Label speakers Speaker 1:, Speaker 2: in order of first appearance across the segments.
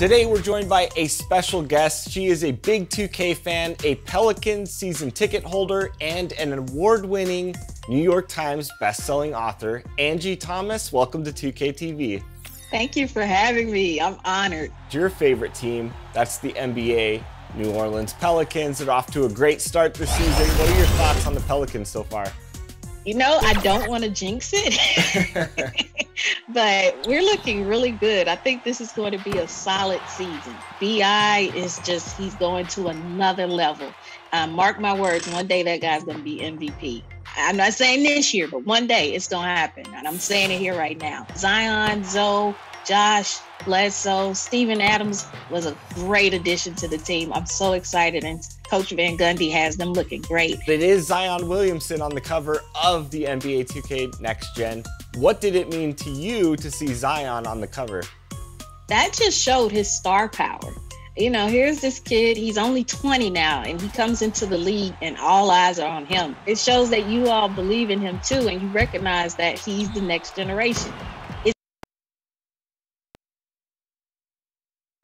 Speaker 1: Today we're joined by a special guest. She is a big 2K fan, a Pelicans season ticket holder, and an award-winning New York Times best-selling author. Angie Thomas, welcome to 2K TV.
Speaker 2: Thank you for having me. I'm honored.
Speaker 1: Your favorite team, that's the NBA, New Orleans Pelicans. They're off to a great start this season. What are your thoughts on the Pelicans so far?
Speaker 2: You know, I don't want to jinx it, but we're looking really good. I think this is going to be a solid season. B.I. is just, he's going to another level. Mark my words, one day that guy's going to be MVP. I'm not saying this year, but one day it's going to happen. And I'm saying it here right now. Zion, Zoe, Josh, Bledsoe, Steven Adams was a great addition to the team. I'm so excited, and Coach Van Gundy has them looking great.
Speaker 1: It is Zion Williamson on the cover of the NBA 2K Next Gen. What did it mean to you to see Zion on the cover?
Speaker 2: That just showed his star power. You know, here's this kid, he's only 20 now, and he comes into the league and all eyes are on him. It shows that you all believe in him too, and you recognize that he's the next generation.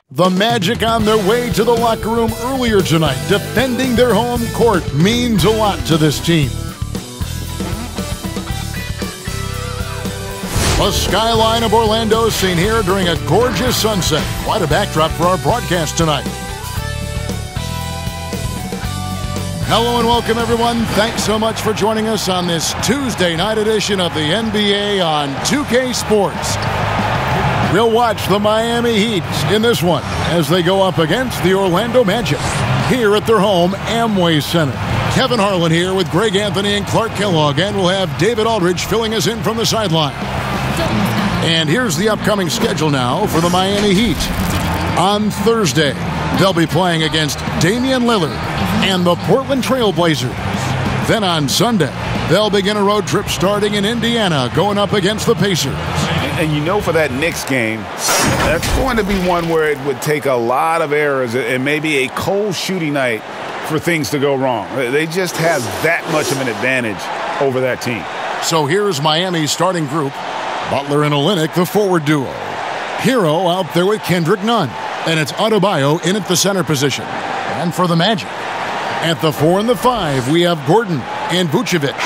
Speaker 3: The Magic on their way to the locker room earlier tonight. Defending their home court means a lot to this team. The skyline of Orlando is seen here during a gorgeous sunset. Quite a backdrop for our broadcast tonight. Hello and welcome, everyone. Thanks so much for joining us on this Tuesday night edition of the NBA on 2K Sports. We'll watch the Miami Heat in this one as they go up against the Orlando Magic here at their home Amway Center. Kevin Harlan here with Greg Anthony and Clark Kellogg, and we'll have David Aldridge filling us in from the sideline. And here's the upcoming schedule now for the Miami Heat. On Thursday, they'll be playing against Damian Lillard and the Portland Trail Blazers. Then on Sunday, they'll begin a road trip starting in Indiana, going up against the Pacers.
Speaker 4: And you know, for that Knicks game, that's going to be one where it would take a lot of errors and maybe a cold shooting night for things to go wrong. They just have that much of an advantage over that team.
Speaker 3: So here's Miami's starting group. Butler and Olynyk, the forward duo. Hero out there with Kendrick Nunn. And it's Adebayo in at the center position. And for the Magic, at the 4 and the 5, we have Gordon and Vucevic.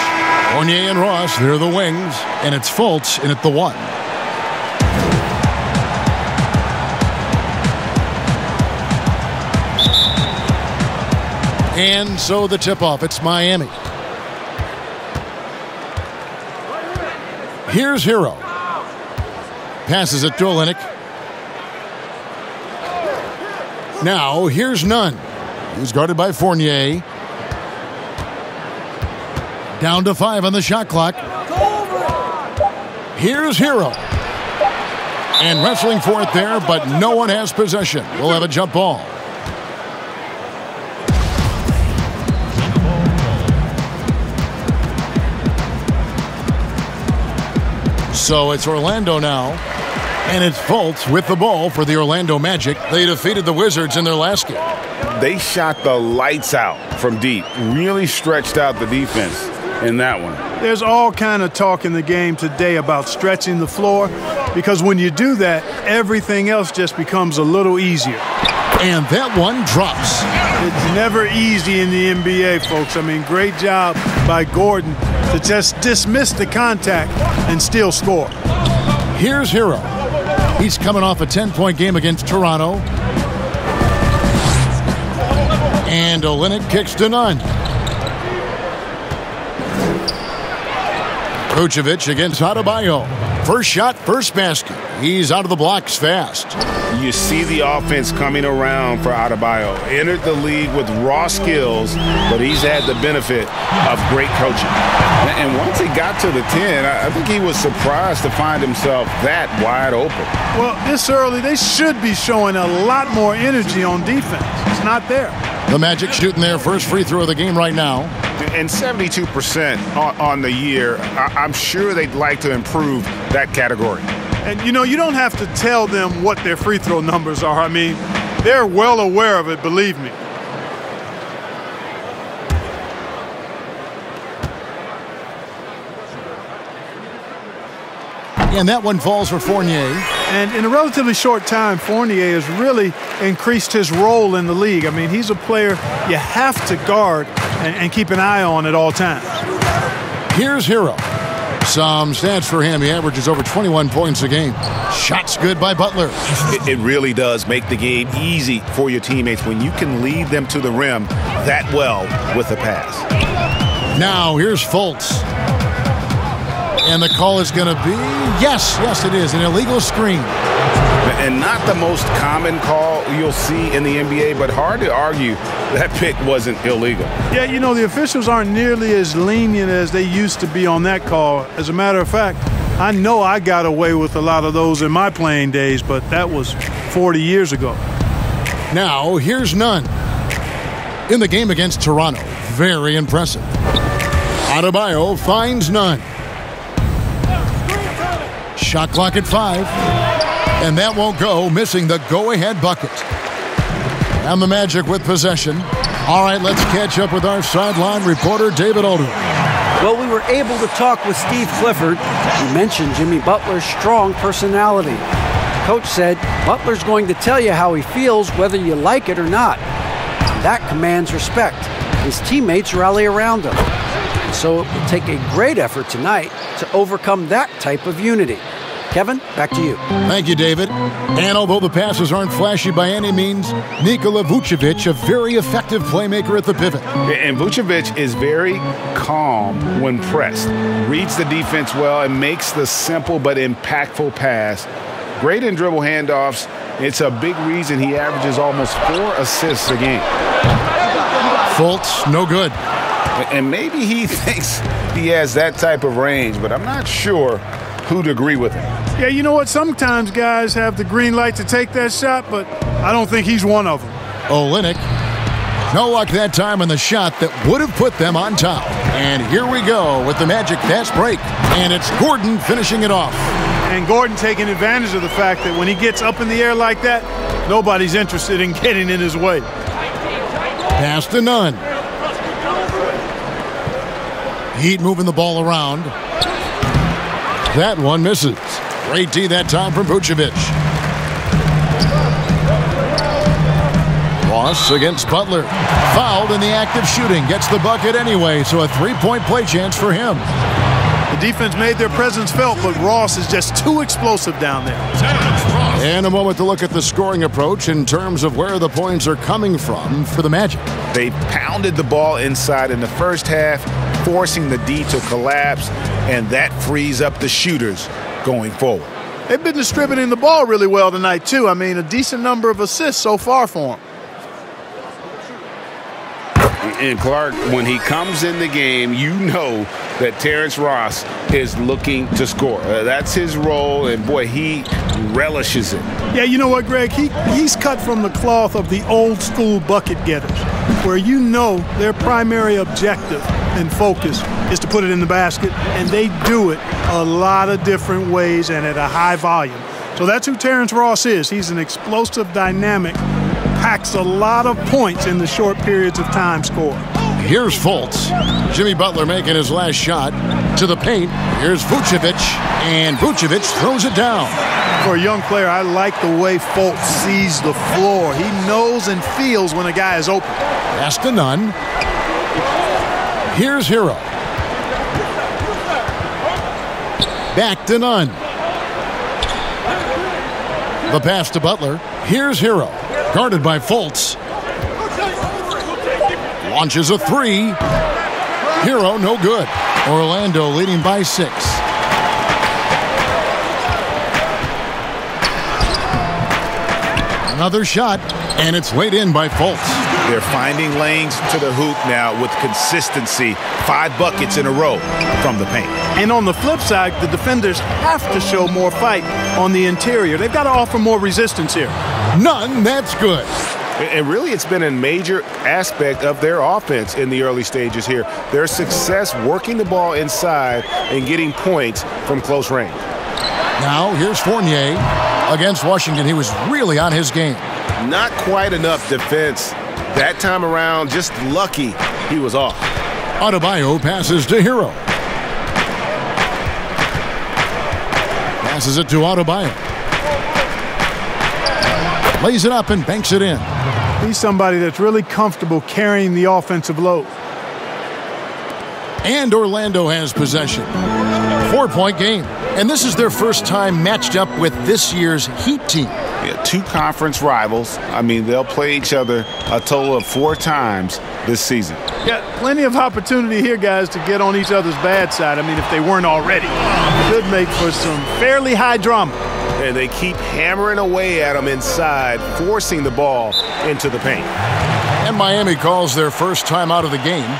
Speaker 3: Fournier and Ross, they're the wings. And it's Fultz in at the 1. And so the tip-off, it's Miami. Here's Hero. Passes it to Olynyk. Now, here's Nunn. He's guarded by Fournier. Down to 5 on the shot clock. Here's Hero. And wrestling for it there, but no one has possession. We'll have a jump ball. So it's Orlando now, and it's Fultz with the ball for the Orlando Magic. They defeated the Wizards in their last game.
Speaker 4: They shot the lights out from deep, really stretched out the defense in that one.
Speaker 5: There's all kind of talk in the game today about stretching the floor, because when you do that, everything else just becomes a little easier.
Speaker 3: And that one drops.
Speaker 5: It's never easy in the NBA, folks. I mean, great job by Gordon to just dismiss the contact and still score.
Speaker 3: Here's Hero. He's coming off a 10-point game against Toronto. And Olynyk kicks to Nunn. Vucevic against Adebayo. First shot, first basket. He's out of the blocks fast.
Speaker 4: You see the offense coming around for Adebayo. Entered the league with raw skills, but he's had the benefit of great coaching. And once he got to the 10, I think he was surprised to find himself that wide open.
Speaker 5: Well, this early, they should be showing a lot more energy on defense. It's not there.
Speaker 3: The Magic shooting their first free throw of the game right now.
Speaker 4: And 72% on the year. I'm sure they'd like to improve that category.
Speaker 5: And, you know, you don't have to tell them what their free throw numbers are. I mean, they're well aware of it, believe me.
Speaker 3: And that one falls for Fournier.
Speaker 5: And in a relatively short time, Fournier has really increased his role in the league. I mean, he's a player you have to guard and keep an eye on at all times.
Speaker 3: Here's Hero. Some stats for him. He averages over 21 points a game. Shots good by Butler.
Speaker 4: It really does make the game easy for your teammates when you can lead them to the rim that well with a pass.
Speaker 3: Now here's Fultz. And the call is going to be, yes, it is, an illegal screen.
Speaker 4: And not the most common call you'll see in the NBA, but hard to argue that pick wasn't illegal.
Speaker 5: Yeah, you know, the officials aren't nearly as lenient as they used to be on that call. As a matter of fact, I know I got away with a lot of those in my playing days, but that was 40 years ago.
Speaker 3: Now, here's Nunn. In the game against Toronto, very impressive. Adebayo finds Nunn. Shot clock at 5. And that won't go, missing the go-ahead bucket. And the Magic with possession. All right, let's catch up with our sideline reporter, David Aldridge.
Speaker 6: Well, we were able to talk with Steve Clifford. He mentioned Jimmy Butler's strong personality. Coach said Butler's going to tell you how he feels, whether you like it or not. That commands respect. His teammates rally around him. So it will take a great effort tonight to overcome that type of unity. Kevin, back to you.
Speaker 3: Thank you, David. And although the passes aren't flashy by any means, Nikola Vucevic, a very effective playmaker at the pivot.
Speaker 4: And Vucevic is very calm when pressed, reads the defense well, and makes the simple but impactful pass. Great in dribble handoffs. It's a big reason he averages almost 4 assists a game.
Speaker 3: Fultz, no good.
Speaker 4: And maybe he thinks he has that type of range, but I'm not sure who'd agree with him.
Speaker 5: Yeah, you know what? Sometimes guys have the green light to take that shot, but I don't think he's one of them.
Speaker 3: Olynyk. No luck that time on the shot that would have put them on top. And here we go with the Magic fast break. And it's Gordon finishing it off.
Speaker 5: And Gordon taking advantage of the fact that when he gets up in the air like that, nobody's interested in getting in his way.
Speaker 3: Pass to Nunn. Heat moving the ball around. That one misses. Great D that time from Vucevic. Ross against Butler. Fouled in the act of shooting. Gets the bucket anyway, so a 3-point play chance for him.
Speaker 5: The defense made their presence felt, but Ross is just too explosive down there.
Speaker 3: And a moment to look at the scoring approach in terms of where the points are coming from for the Magic.
Speaker 4: They pounded the ball inside in the first half, forcing the D to collapse, and that frees up the shooters going forward.
Speaker 5: They've been distributing the ball really well tonight, too. I mean, a decent number of assists so far for them.
Speaker 4: And Clark, when he comes in the game, you know that Terrence Ross is looking to score. That's his role, and boy, he relishes it.
Speaker 5: Yeah, you know what, Greg? He's cut from the cloth of the old school bucket getters, where you know their primary objective and focus is to put it in the basket, and they do it a lot of different ways and at a high volume. So that's who Terrence Ross is. He's an explosive, dynamic, packs a lot of points in the short periods of time scored.
Speaker 3: Here's Fultz. Jimmy Butler making his last shot to the paint. Here's Vucevic, and Vucevic throws it down.
Speaker 5: For a young player, I like the way Fultz sees the floor. He knows and feels when a guy is open.
Speaker 3: Pass to Nunn. Here's Hero. Back to Nunn. The pass to Butler. Here's Hero. Guarded by Fultz. Launches a 3. Hero, no good. Orlando leading by 6. Another shot, and it's laid in by Fultz.
Speaker 4: They're finding lanes to the hoop now with consistency. 5 buckets in a row from the paint.
Speaker 5: And on the flip side, the defenders have to show more fight on the interior. They've got to offer more resistance here.
Speaker 3: None, that's good.
Speaker 4: And really, it's been a major aspect of their offense in the early stages here. Their success working the ball inside and getting points from close range.
Speaker 3: Now, here's Fournier. Against Washington, he was really on his game.
Speaker 4: Not quite enough defense that time around. Just lucky he was off.
Speaker 3: Adebayo passes to Hero. Passes it to Adebayo. lays it up and banks it in.
Speaker 5: He's somebody that's really comfortable carrying the offensive load.
Speaker 3: And Orlando has possession. 4-point game. And this is their first time matched up with this year's Heat team.
Speaker 4: Yeah, 2 conference rivals. I mean, they'll play each other a total of 4 times this season.
Speaker 5: Got plenty of opportunity here, guys, to get on each other's bad side. I mean, if they weren't already. Could make for some fairly high drama.
Speaker 4: And they keep hammering away at them inside, forcing the ball into the paint.
Speaker 3: And Miami calls their first time out of the game.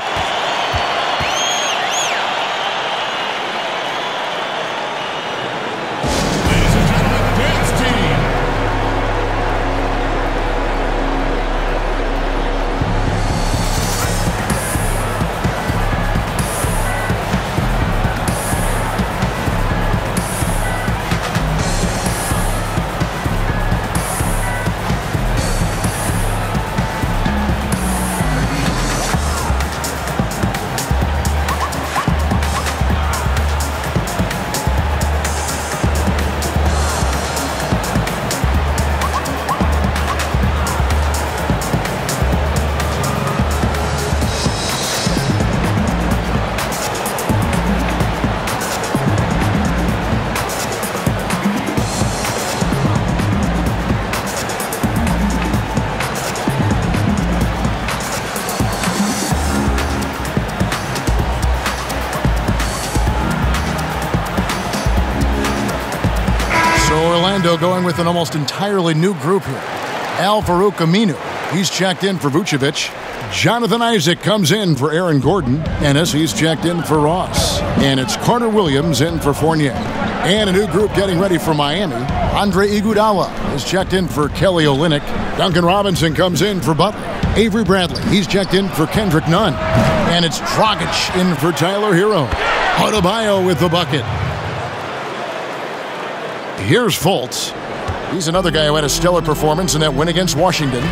Speaker 3: Going with an almost entirely new group here. Al-Farouq Aminu, he's checked in for Vucevic. Jonathan Isaac comes in for Aaron Gordon. Ennis, he's checked in for Ross. And it's Carter Williams in for Fournier. And a new group getting ready for Miami. Andre Iguodala is checked in for Kelly Olynyk. Duncan Robinson comes in for Butler. Avery Bradley, he's checked in for Kendrick Nunn. And it's Dragic in for Tyler Hero. Adebayo with the bucket. Here's Fultz. He's another guy who had a stellar performance in that win against Washington.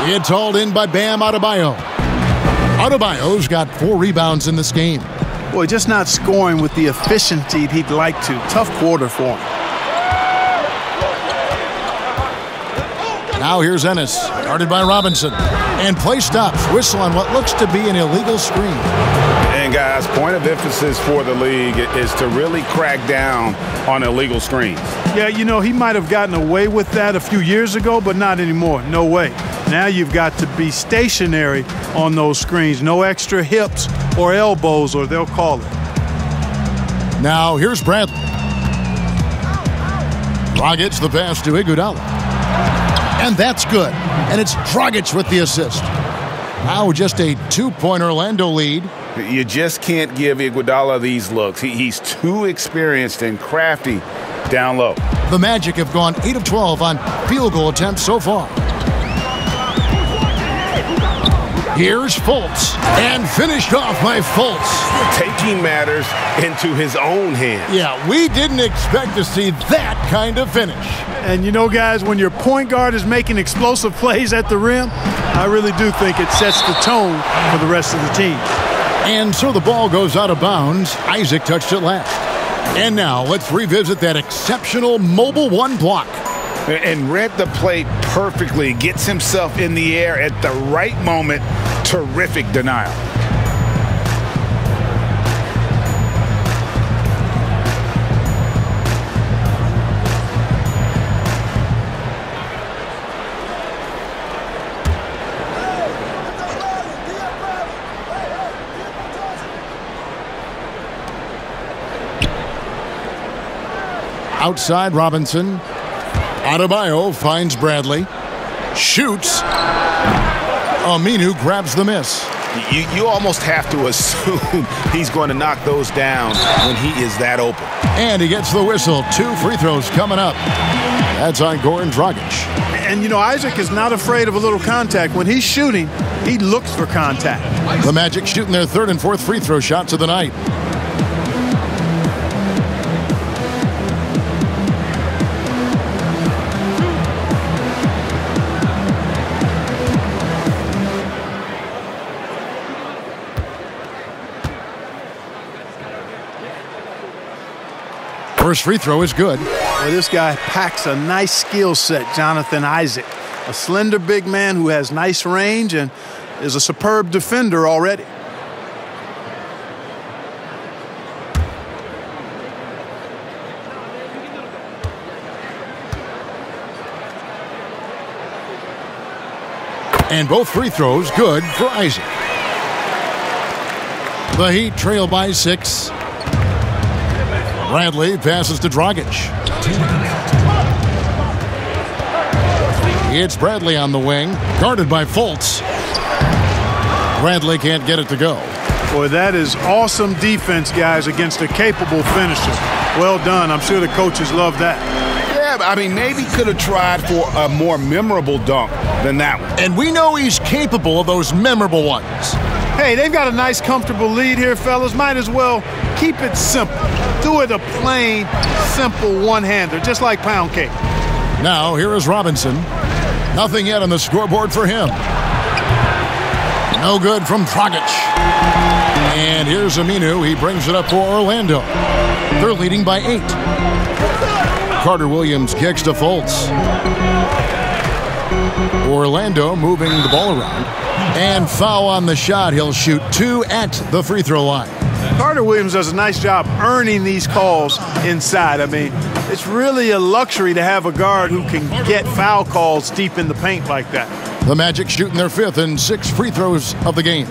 Speaker 3: It's hauled in by Bam Adebayo. Adebayo's got 4 rebounds in this game.
Speaker 5: Boy, just not scoring with the efficiency he'd like to. Tough quarter for him.
Speaker 3: Now here's Ennis, guarded by Robinson. And play stops, whistle on what looks to be an illegal screen.
Speaker 4: And guys, point of emphasis for the league is to really crack down on illegal screens.
Speaker 5: Yeah, you know, he might have gotten away with that a few years ago, but not anymore. No way. Now you've got to be stationary on those screens. No extra hips or elbows, or they'll call it.
Speaker 3: Now here's Bradley. Dragic the pass to Iguodala. And that's good. And it's Dragic with the assist. Now just a 2-point Orlando lead.
Speaker 4: You just can't give Iguodala these looks. He's too experienced and crafty down low.
Speaker 3: The Magic have gone 8 of 12 on field goal attempts so far. Here's Fultz, and finished off by Fultz.
Speaker 4: Taking matters into his own hands.
Speaker 3: Yeah, we didn't expect to see that kind of finish.
Speaker 5: And you know, guys, when your point guard is making explosive plays at the rim, I really do think it sets the tone for the rest of the team.
Speaker 3: And so the ball goes out of bounds. Isaac touched it last. And now let's revisit that exceptional mobile 1 block.
Speaker 4: And read the play perfectly. Gets himself in the air at the right moment. Terrific denial.
Speaker 3: Outside Robinson. Adebayo finds Bradley. Shoots. Aminu grabs the miss.
Speaker 4: You almost have to assume he's going to knock those down when he is that open.
Speaker 3: And he gets the whistle. 2 free throws coming up. That's on Goran Dragic.
Speaker 5: And, you know, Isaac is not afraid of a little contact. When he's shooting, he looks for contact.
Speaker 3: The Magic shooting their 3rd and 4th free throw shots of the night. First free throw is good.
Speaker 5: Well, this guy packs a nice skill set, Jonathan Isaac. A slender big man who has nice range and is a superb defender already.
Speaker 3: And both free throws good for Isaac. The Heat trail by 6. Bradley passes to Dragic. It's Bradley on the wing, guarded by Fultz. Bradley can't get it to go.
Speaker 5: Boy, that is awesome defense, guys, against a capable finisher. Well done. I'm sure the coaches love that.
Speaker 4: Yeah, I mean, maybe could have tried for a more memorable dunk than that one.
Speaker 3: And we know he's capable of those memorable ones.
Speaker 5: Hey, they've got a nice, comfortable lead here, fellas. Might as well keep it simple. Do it a plain, simple one-hander, just like pound cake.
Speaker 3: Now, here is Robinson. Nothing yet on the scoreboard for him. No good from Dragic. And here's Aminu. He brings it up for Orlando. They're leading by 8. Carter Williams kicks to Fultz. Orlando moving the ball around. And foul on the shot. He'll shoot 2 at the free throw line.
Speaker 5: Carter Williams does a nice job earning these calls inside. I mean, it's really a luxury to have a guard who can get foul calls deep in the paint like that.
Speaker 3: The Magic shooting their 5th and 6th free throws of the game.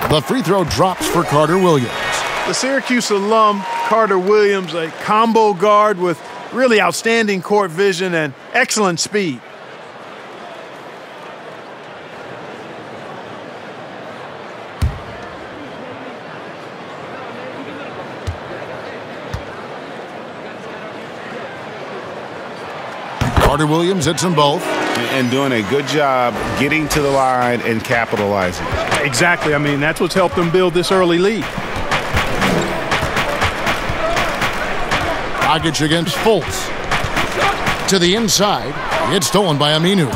Speaker 3: The free throw drops for Carter Williams.
Speaker 5: The Syracuse alum, Carter Williams, a combo guard with really outstanding court vision and excellent speed.
Speaker 3: Carter Williams hits them both.
Speaker 4: And doing a good job getting to the line and capitalizing.
Speaker 5: Exactly. I mean, that's what's helped them build this early lead.
Speaker 3: Dragic against Fultz. To the inside. It's stolen by Aminu.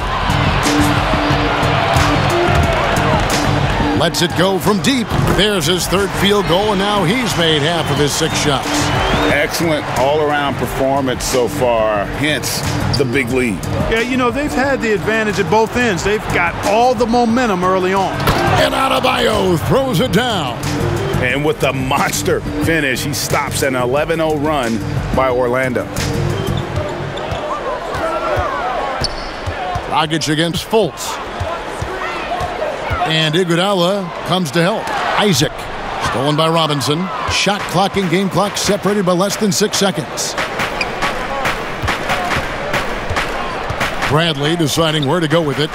Speaker 3: Lets it go from deep. There's his 3rd field goal, and now he's made half of his 6 shots.
Speaker 4: Excellent all-around performance so far, hence the big lead.
Speaker 5: Yeah, you know, they've had the advantage at both ends. They've got all the momentum early on.
Speaker 3: And Adebayo throws it down.
Speaker 4: And with the monster finish, he stops an 11-0 run by Orlando.
Speaker 3: Dragic against Fultz. And Iguodala comes to help. Isaac, stolen by Robinson. Shot clock and game clock separated by less than 6 seconds. Bradley deciding where to go with it.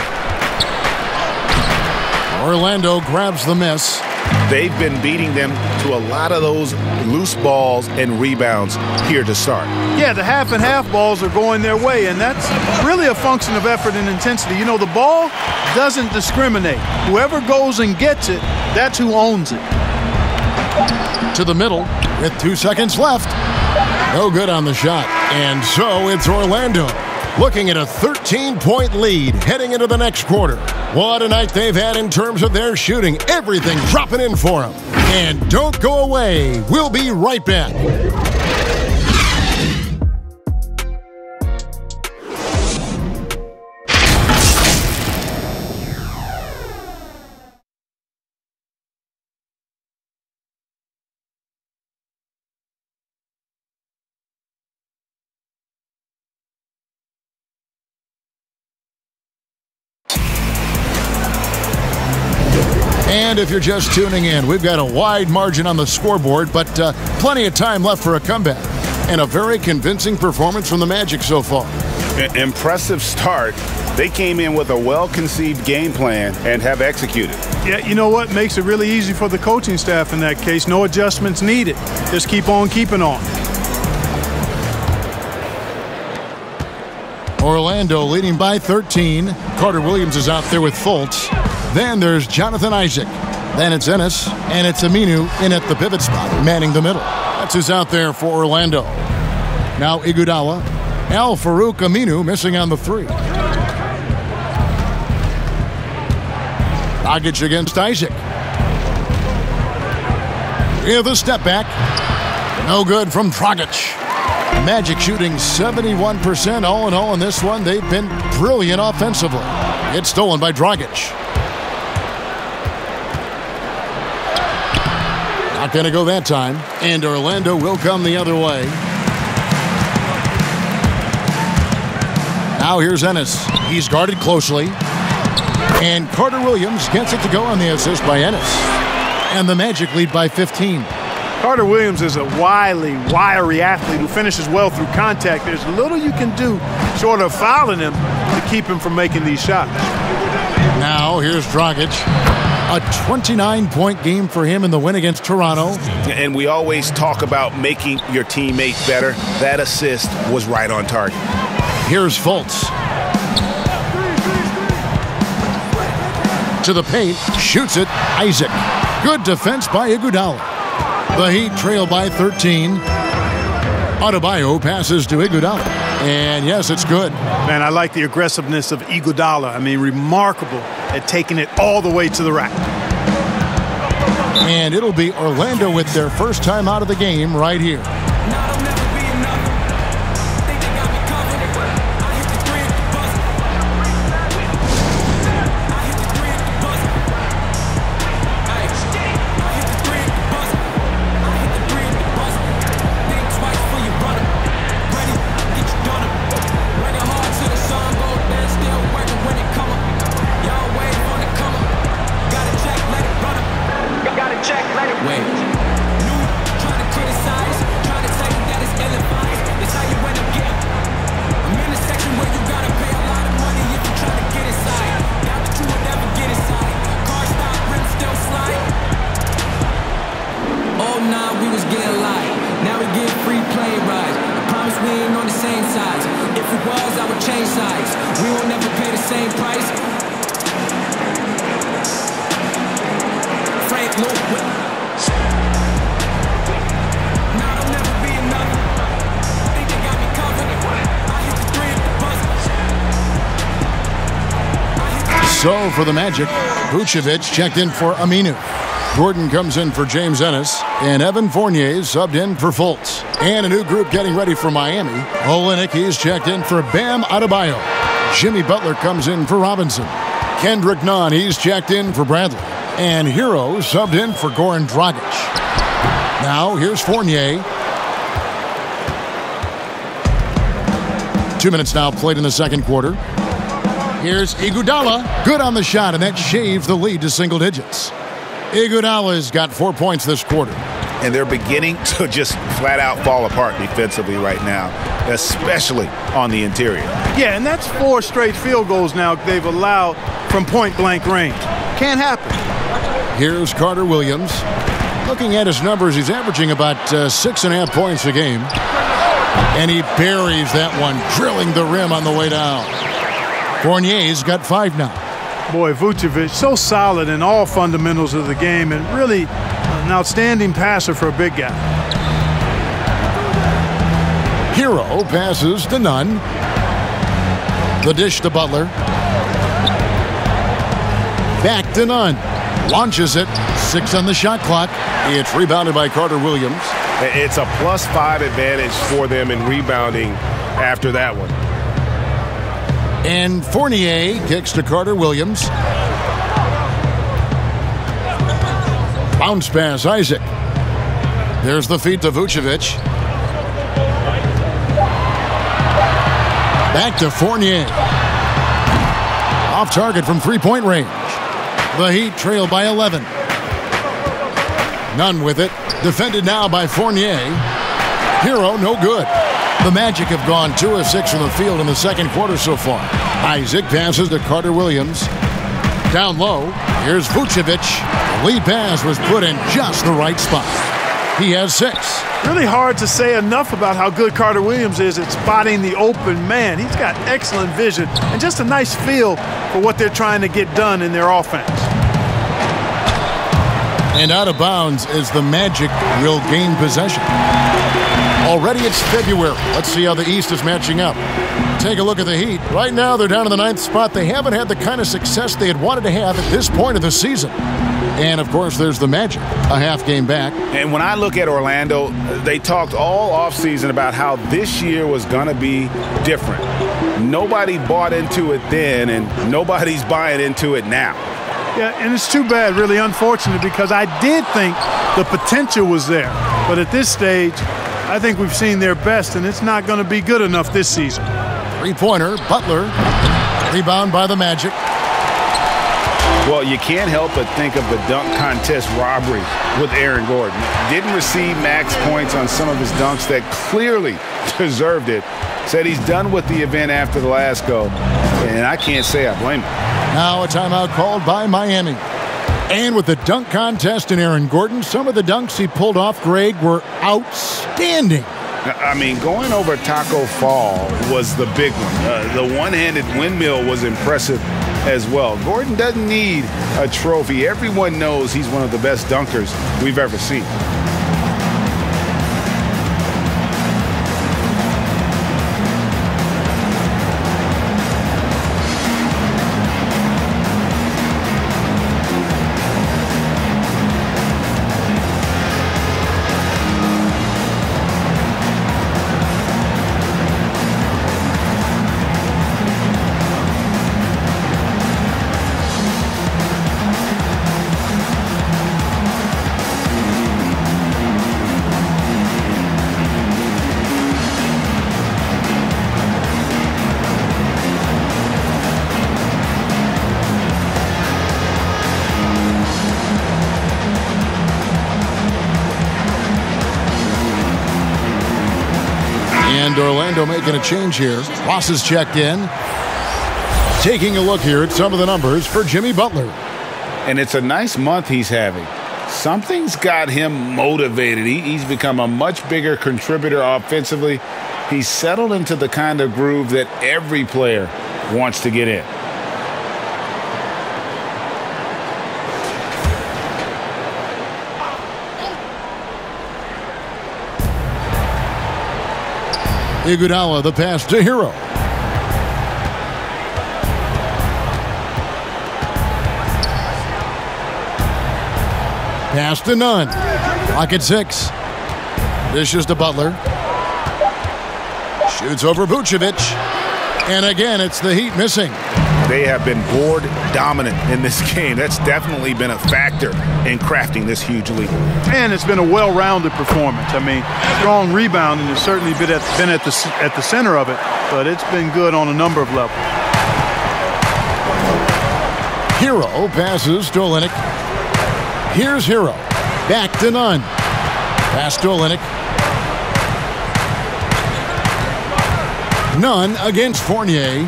Speaker 3: Orlando grabs the miss.
Speaker 4: They've been beating them to a lot of those loose balls and rebounds here to start.
Speaker 5: Yeah, the half and half balls are going their way, and that's really a function of effort and intensity. You know, the ball doesn't discriminate. Whoever goes and gets it, that's who owns it.
Speaker 3: To the middle with 2 seconds left. No good on the shot. And so it's Orlando looking at a 13-point lead heading into the next quarter. What a night they've had in terms of their shooting. Everything dropping in for them. And don't go away. We'll be right back. And if you're just tuning in, we've got a wide margin on the scoreboard, but plenty of time left for a comeback. And a very convincing performance from the Magic so far.
Speaker 4: Impressive start. They came in with a well-conceived game plan and have executed.
Speaker 5: Yeah, you know what? Makes it really easy for the coaching staff in that case. No adjustments needed. Just keep on keeping on.
Speaker 3: Orlando leading by 13. Carter Williams is out there with Fultz. Then there's Jonathan Isaac. Then it's Ennis, and it's Aminu in at the pivot spot, manning the middle. That's who's out there for Orlando. Now Iguodala. Al Farouk Aminu missing on the three. Dragic against Isaac. Yeah, the step back. No good from Dragic. Magic shooting 71% all in all in this one. They've been brilliant offensively. It's stolen by Dragic. Not going to go that time. And Orlando will come the other way. Now here's Ennis. He's guarded closely. And Carter Williams gets it to go on the assist by Ennis. And the Magic lead by 15.
Speaker 5: Carter Williams is a wily, wiry athlete who finishes well through contact. There's little you can do short of fouling him to keep him from making these shots.
Speaker 3: Now here's Dragic. A 29-point game for him in the win against Toronto.
Speaker 4: And we always talk about making your teammate better. That assist was right on target.
Speaker 3: Here's Fultz. To the paint, shoots it, Isaac. Good defense by Iguodala. The Heat trail by 13. Adebayo passes to Iguodala. And yes, it's good.
Speaker 5: Man, I like the aggressiveness of Iguodala. I mean, remarkable at taking it all the way to the rack.
Speaker 3: And it'll be Orlando with their first time out of the game right here. So for the Magic, Vucevic checked in for Aminu. Gordon comes in for James Ennis, and Evan Fournier subbed in for Fultz. And a new group getting ready for Miami. Olynyk, he's checked in for Bam Adebayo. Jimmy Butler comes in for Robinson. Kendrick Nunn, he's checked in for Bradley. And Hero subbed in for Goran Dragic. Now here's Fournier. 2 minutes now played in the second quarter. Here's Iguodala. Good on the shot, and that shaves the lead to single digits. Iguodala's got 4 points this quarter.
Speaker 4: And they're beginning to just flat out fall apart defensively right now, especially on the interior.
Speaker 5: Yeah, and that's 4 straight field goals now they've allowed from point-blank range. Can't happen.
Speaker 3: Here's Carter Williams. Looking at his numbers, he's averaging about 6.5 points a game. And he buries that one, drilling the rim on the way down. Fournier's got 5 now.
Speaker 5: Boy, Vucevic, so solid in all fundamentals of the game and really an outstanding passer for a big guy.
Speaker 3: Hero passes to Nunn. The dish to Butler. Back to Nunn. Launches it. 6 on the shot clock. It's rebounded by Carter Williams.
Speaker 4: It's a +5 advantage for them in rebounding after that one.
Speaker 3: And Fournier kicks to Carter Williams. Bounce pass, Isaac. There's the feed to Vucevic. Back to Fournier. Off target from three-point range. The Heat trail by 11. Nunn with it. Defended now by Fournier. Hero, no good. The Magic have gone 2 of 6 from the field in the second quarter so far. Isaac passes to Carter Williams. Down low, here's Vucevic. The lead pass was put in just the right spot. He has 6.
Speaker 5: Really hard to say enough about how good Carter Williams is at spotting the open man. He's got excellent vision and just a nice feel for what they're trying to get done in their offense.
Speaker 3: And out of bounds as the Magic will gain possession. Already it's February. Let's see how the East is matching up. Take a look at the Heat. Right now they're down in the 9th spot. They haven't had the kind of success they had wanted to have at this point of the season. And, of course, there's the Magic, a half game back.
Speaker 4: And when I look at Orlando, they talked all offseason about how this year was going to be different. Nobody bought into it then, and nobody's buying into it now.
Speaker 5: Yeah, and it's too bad, really unfortunate, because I did think the potential was there. But at this stage, I think we've seen their best, and it's not going to be good enough this season.
Speaker 3: Three-pointer, Butler. Rebound by the Magic.
Speaker 4: Well, you can't help but think of the dunk contest robbery with Aaron Gordon. Didn't receive max points on some of his dunks that clearly deserved it. Said he's done with the event after the last go, and I can't say I blame him.
Speaker 3: Now a timeout called by Miami. And with the dunk contest and Aaron Gordon, some of the dunks he pulled off, Greg, were outstanding.
Speaker 4: I mean, going over Taco Fall was the big one. The one-handed windmill was impressive as well. Gordon doesn't need a trophy. Everyone knows he's one of the best dunkers we've ever seen.
Speaker 3: And Orlando making a change here. Ross is checked in. Taking a look here at some of the numbers for Jimmy Butler.
Speaker 4: And it's a nice month he's having. Something's got him motivated. He's become a much bigger contributor offensively. He's settled into the kind of groove that every player wants to get in.
Speaker 3: Iguodala, the pass to Hero. Pass to Nunn. Clock at 6. Dishes to Butler. Shoots over Vucevic. And again, it's the Heat missing.
Speaker 4: They have been board dominant in this game. That's definitely been a factor in crafting this huge lead.
Speaker 5: And it's been a well-rounded performance. I mean, strong rebounding has certainly been at the center of it, but it's been good on a number of levels.
Speaker 3: Hero passes to Olynyk. Here's Hero. Back to Nunn. Pass to Olynyk. Nunn against Fournier.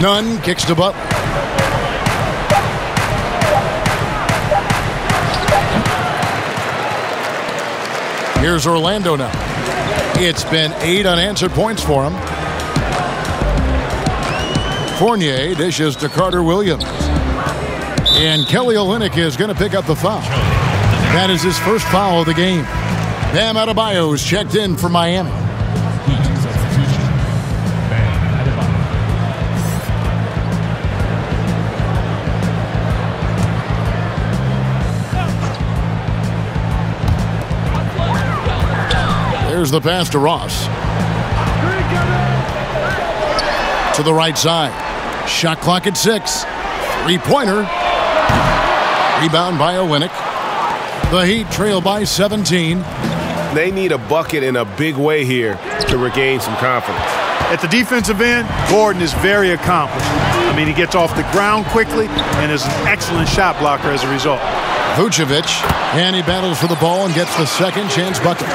Speaker 3: Nunn kicks to Butler. Here's Orlando now. It's been 8 unanswered points for him. Fournier dishes to Carter Williams. And Kelly Olynyk is going to pick up the foul. That is his first foul of the game. Bam Adebayo is checked in for Miami. There's the pass to Ross. To the right side. Shot clock at 6. Three-pointer. Rebound by Olynyk. The Heat trail by 17.
Speaker 4: They need a bucket in a big way here to regain some confidence.
Speaker 5: At the defensive end, Gordon is very accomplished. I mean, he gets off the ground quickly and is an excellent shot blocker as a result.
Speaker 3: Vucevic, and he battles for the ball and gets the second chance bucket.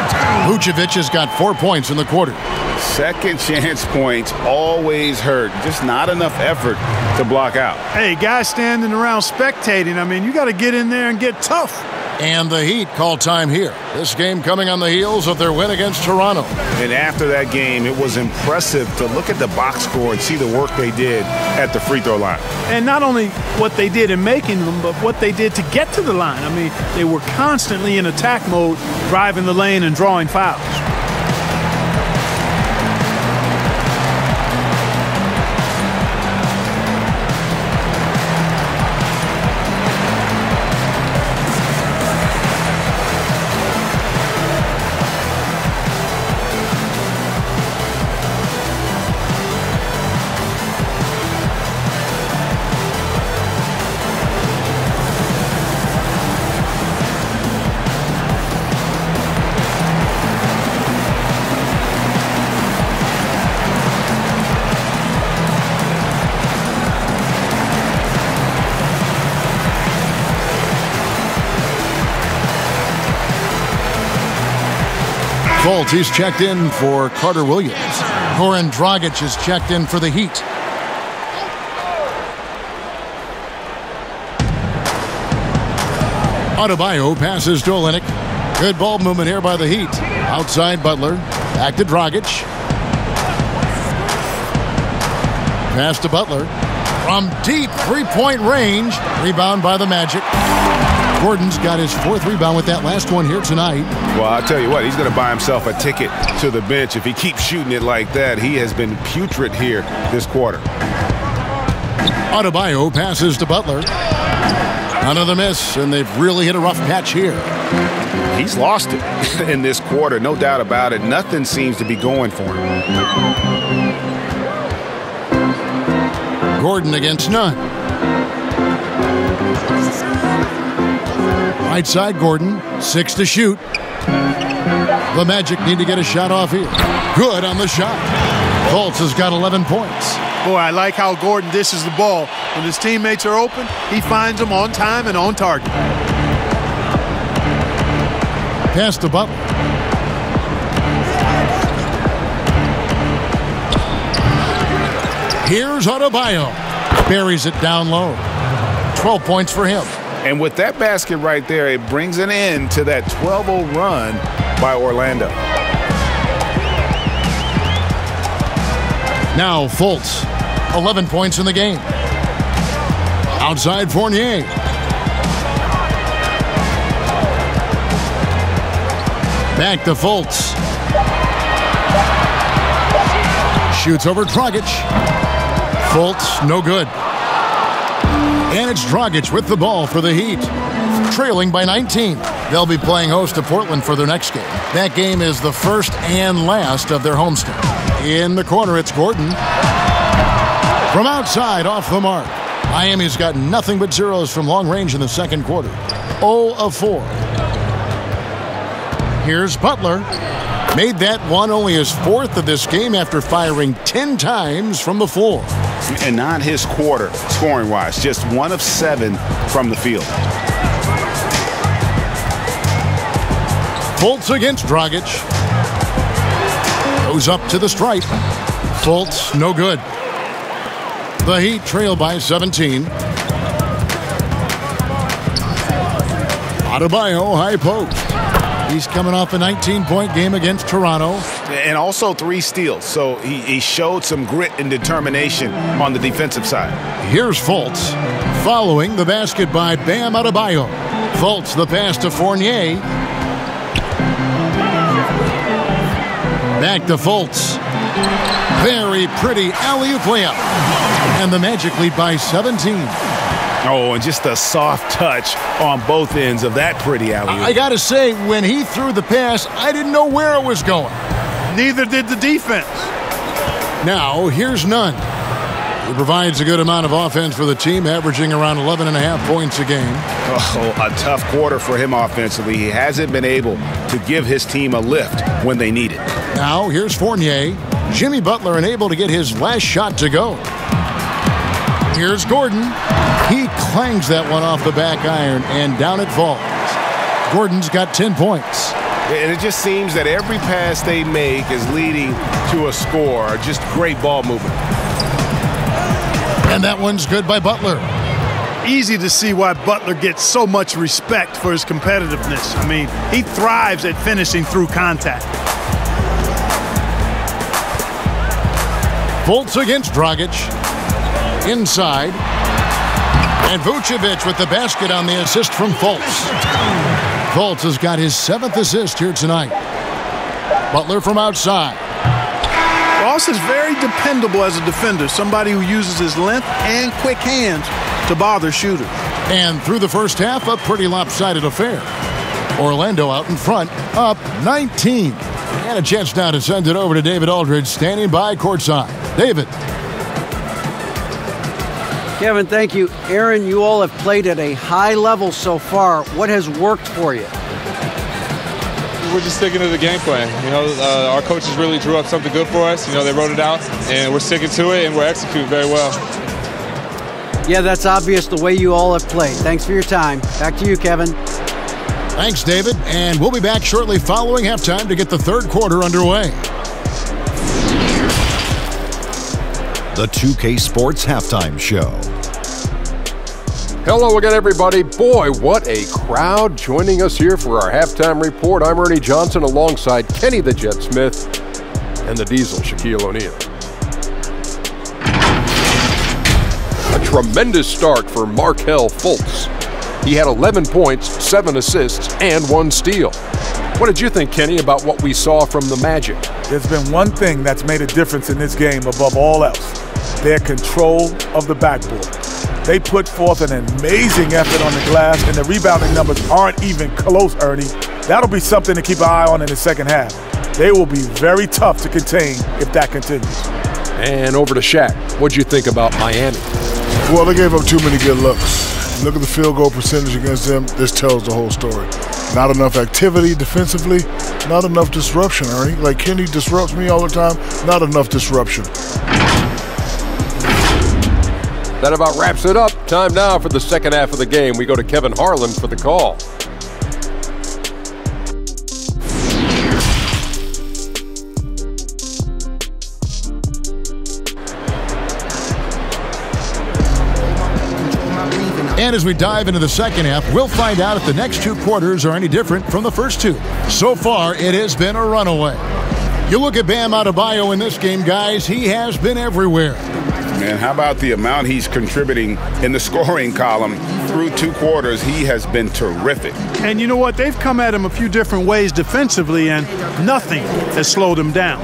Speaker 3: Vucevic has got 4 points in the quarter.
Speaker 4: Second chance points always hurt. Just not enough effort to block out.
Speaker 5: Hey, guys standing around spectating, I mean, you got to get in there and get tough.
Speaker 3: And the Heat call time here. This game coming on the heels of their win against Toronto.
Speaker 4: And after that game, it was impressive to look at the box score and see the work they did at the free throw line.
Speaker 5: And not only what they did in making them, but what they did to get to the line. I mean, they were constantly in attack mode, driving the lane and drawing fouls.
Speaker 3: Fultz, he's checked in for Carter Williams. Goran Dragic is checked in for the Heat. Adebayo passes to Olynyk. Good ball movement here by the Heat. Outside Butler. Back to Dragic. Pass to Butler. From deep three-point range. Rebound by the Magic. Gordon's got his fourth rebound with that last one here tonight.
Speaker 4: Well, I'll tell you what, he's going to buy himself a ticket to the bench if he keeps shooting it like that. He has been putrid here this quarter.
Speaker 3: Adebayo passes to Butler. Another miss, and they've really hit a rough patch here.
Speaker 4: He's lost it in this quarter, no doubt about it. Nothing seems to be going for him.
Speaker 3: Gordon against none. Right side, Gordon. 6 to shoot. The Magic need to get a shot off here. Good on the shot. Fultz has got 11 points.
Speaker 5: Boy, I like how Gordon dishes the ball. When his teammates are open, he finds them on time and on target.
Speaker 3: Pass to Butler. Here's Adebayo. Buries it down low. 12 points for him.
Speaker 4: And with that basket right there, it brings an end to that 12-0 run by Orlando.
Speaker 3: Now Fultz, 11 points in the game. Outside Fournier. Back to Fultz. Shoots over Dragic. Fultz, no good. And it's Dragic with the ball for the Heat. Trailing by 19. They'll be playing host to Portland for their next game. That game is the first and last of their homestand. In the corner, it's Gordon. From outside, off the mark. Miami's got nothing but zeros from long range in the second quarter. 0 of 4. Here's Butler. Made that one only his fourth of this game after firing 10 times from the floor.
Speaker 4: And not his quarter, scoring-wise. Just 1 of 7 from the field.
Speaker 3: Fultz against Dragic. Goes up to the stripe. Fultz, no good. The Heat trail by 17. Adebayo, high post. He's coming off a 19-point game against Toronto.
Speaker 4: And also 3 steals, so he showed some grit and determination on the defensive side.
Speaker 3: Here's Fultz, following the basket by Bam Adebayo. Fultz, the pass to Fournier. Back to Fultz. Very pretty alley-oop layup. And the Magic lead by 17.
Speaker 4: Oh, and just a soft touch on both ends of that pretty alley-oop.
Speaker 3: I gotta say, when he threw the pass, I didn't know where it was going.
Speaker 5: Neither did the defense.
Speaker 3: Now, here's Nunn. He provides a good amount of offense for the team, averaging around 11.5 points a game.
Speaker 4: Oh, a tough quarter for him offensively. He hasn't been able to give his team a lift when they need it.
Speaker 3: Now, here's Fournier. Jimmy Butler unable to get his last shot to go. Here's Gordon. He clangs that one off the back iron, and down it falls. Gordon's got 10 points.
Speaker 4: And it just seems that every pass they make is leading to a score. Just great ball movement.
Speaker 3: And that one's good by Butler.
Speaker 5: easy to see why Butler gets so much respect for his competitiveness. I mean, he thrives at finishing through contact.
Speaker 3: Fultz against Dragic. Inside. And Vucevic with the basket on the assist from Fultz. Fultz has got his 7th assist here tonight. Butler from outside.
Speaker 5: Ross is very dependable as a defender, somebody who uses his length and quick hands to bother shooters.
Speaker 3: And through the first half, a pretty lopsided affair. Orlando out in front, up 19. And a chance now to send it over to David Aldridge, standing by courtside. David.
Speaker 6: Kevin, thank you. Aaron, you all have played at a high level so far. What has worked for you?
Speaker 7: We're just sticking to the game plan. You know, our coaches really drew up something good for us. You know, they wrote it out, and we're sticking to it, and we're executing very well.
Speaker 6: Yeah, that's obvious the way you all have played. Thanks for your time. Back to you, Kevin.
Speaker 3: Thanks, David. And we'll be back shortly following halftime to get the third quarter underway.
Speaker 8: The 2K Sports Halftime Show.
Speaker 9: Hello again, everybody. Boy, what a crowd joining us here for our halftime report. I'm Ernie Johnson alongside Kenny the Jet Smith and the Diesel, Shaquille O'Neal. A tremendous start for Markelle Fultz. He had 11 points, 7 assists, and 1 steal. What did you think, Kenny, about what we saw from the Magic?
Speaker 10: There's been one thing that's made a difference in this game above all else: their control of the backboard. They put forth an amazing effort on the glass, and the rebounding numbers aren't even close, Ernie. That'll be something to keep an eye on in the second half. They will be very tough to contain if that continues.
Speaker 9: And over to Shaq. What'd you think about Miami?
Speaker 11: Well, they gave up too many good looks. Look at the field goal percentage against them. This tells the whole story. Not enough activity defensively, not enough disruption, Ernie. Like Kenny disrupts me all the time, not enough disruption.
Speaker 9: That about wraps it up. Time now for the second half of the game. We go to Kevin Harlan for the call.
Speaker 3: And as we dive into the second half, we'll find out if the next 2 quarters are any different from the first 2. So far, it has been a runaway. You look at Bam Adebayo in this game, guys, he has been everywhere.
Speaker 4: Man, how about the amount he's contributing in the scoring column? Through 2 quarters, he has been terrific.
Speaker 5: And you know what? They've come at him a few different ways defensively, and nothing has slowed him down.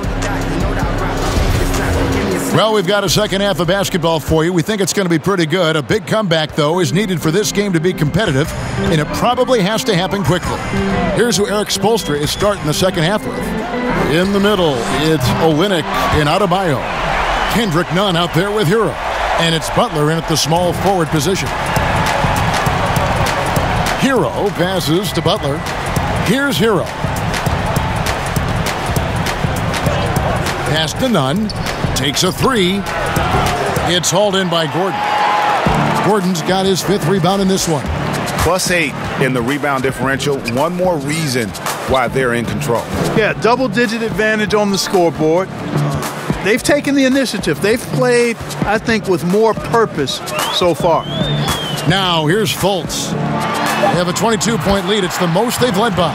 Speaker 3: Well, we've got a second half of basketball for you. We think it's going to be pretty good. A big comeback, though, is needed for this game to be competitive, and it probably has to happen quickly. Here's who Eric Spoelstra is starting the second half with. In the middle, it's Olynyk and Adebayo. Kendrick Nunn out there with Hero. And it's Butler in at the small forward position. Hero passes to Butler. Here's Hero. Pass to Nunn. Takes a 3. It's hauled in by Gordon. Gordon's got his 5th rebound in this one.
Speaker 4: +8 in the rebound differential. One more reason why they're in control.
Speaker 5: Yeah, double-digit advantage on the scoreboard. They've taken the initiative. They've played, I think, with more purpose so far.
Speaker 3: Now, here's Fultz. They have a 22-point lead. It's the most they've led by.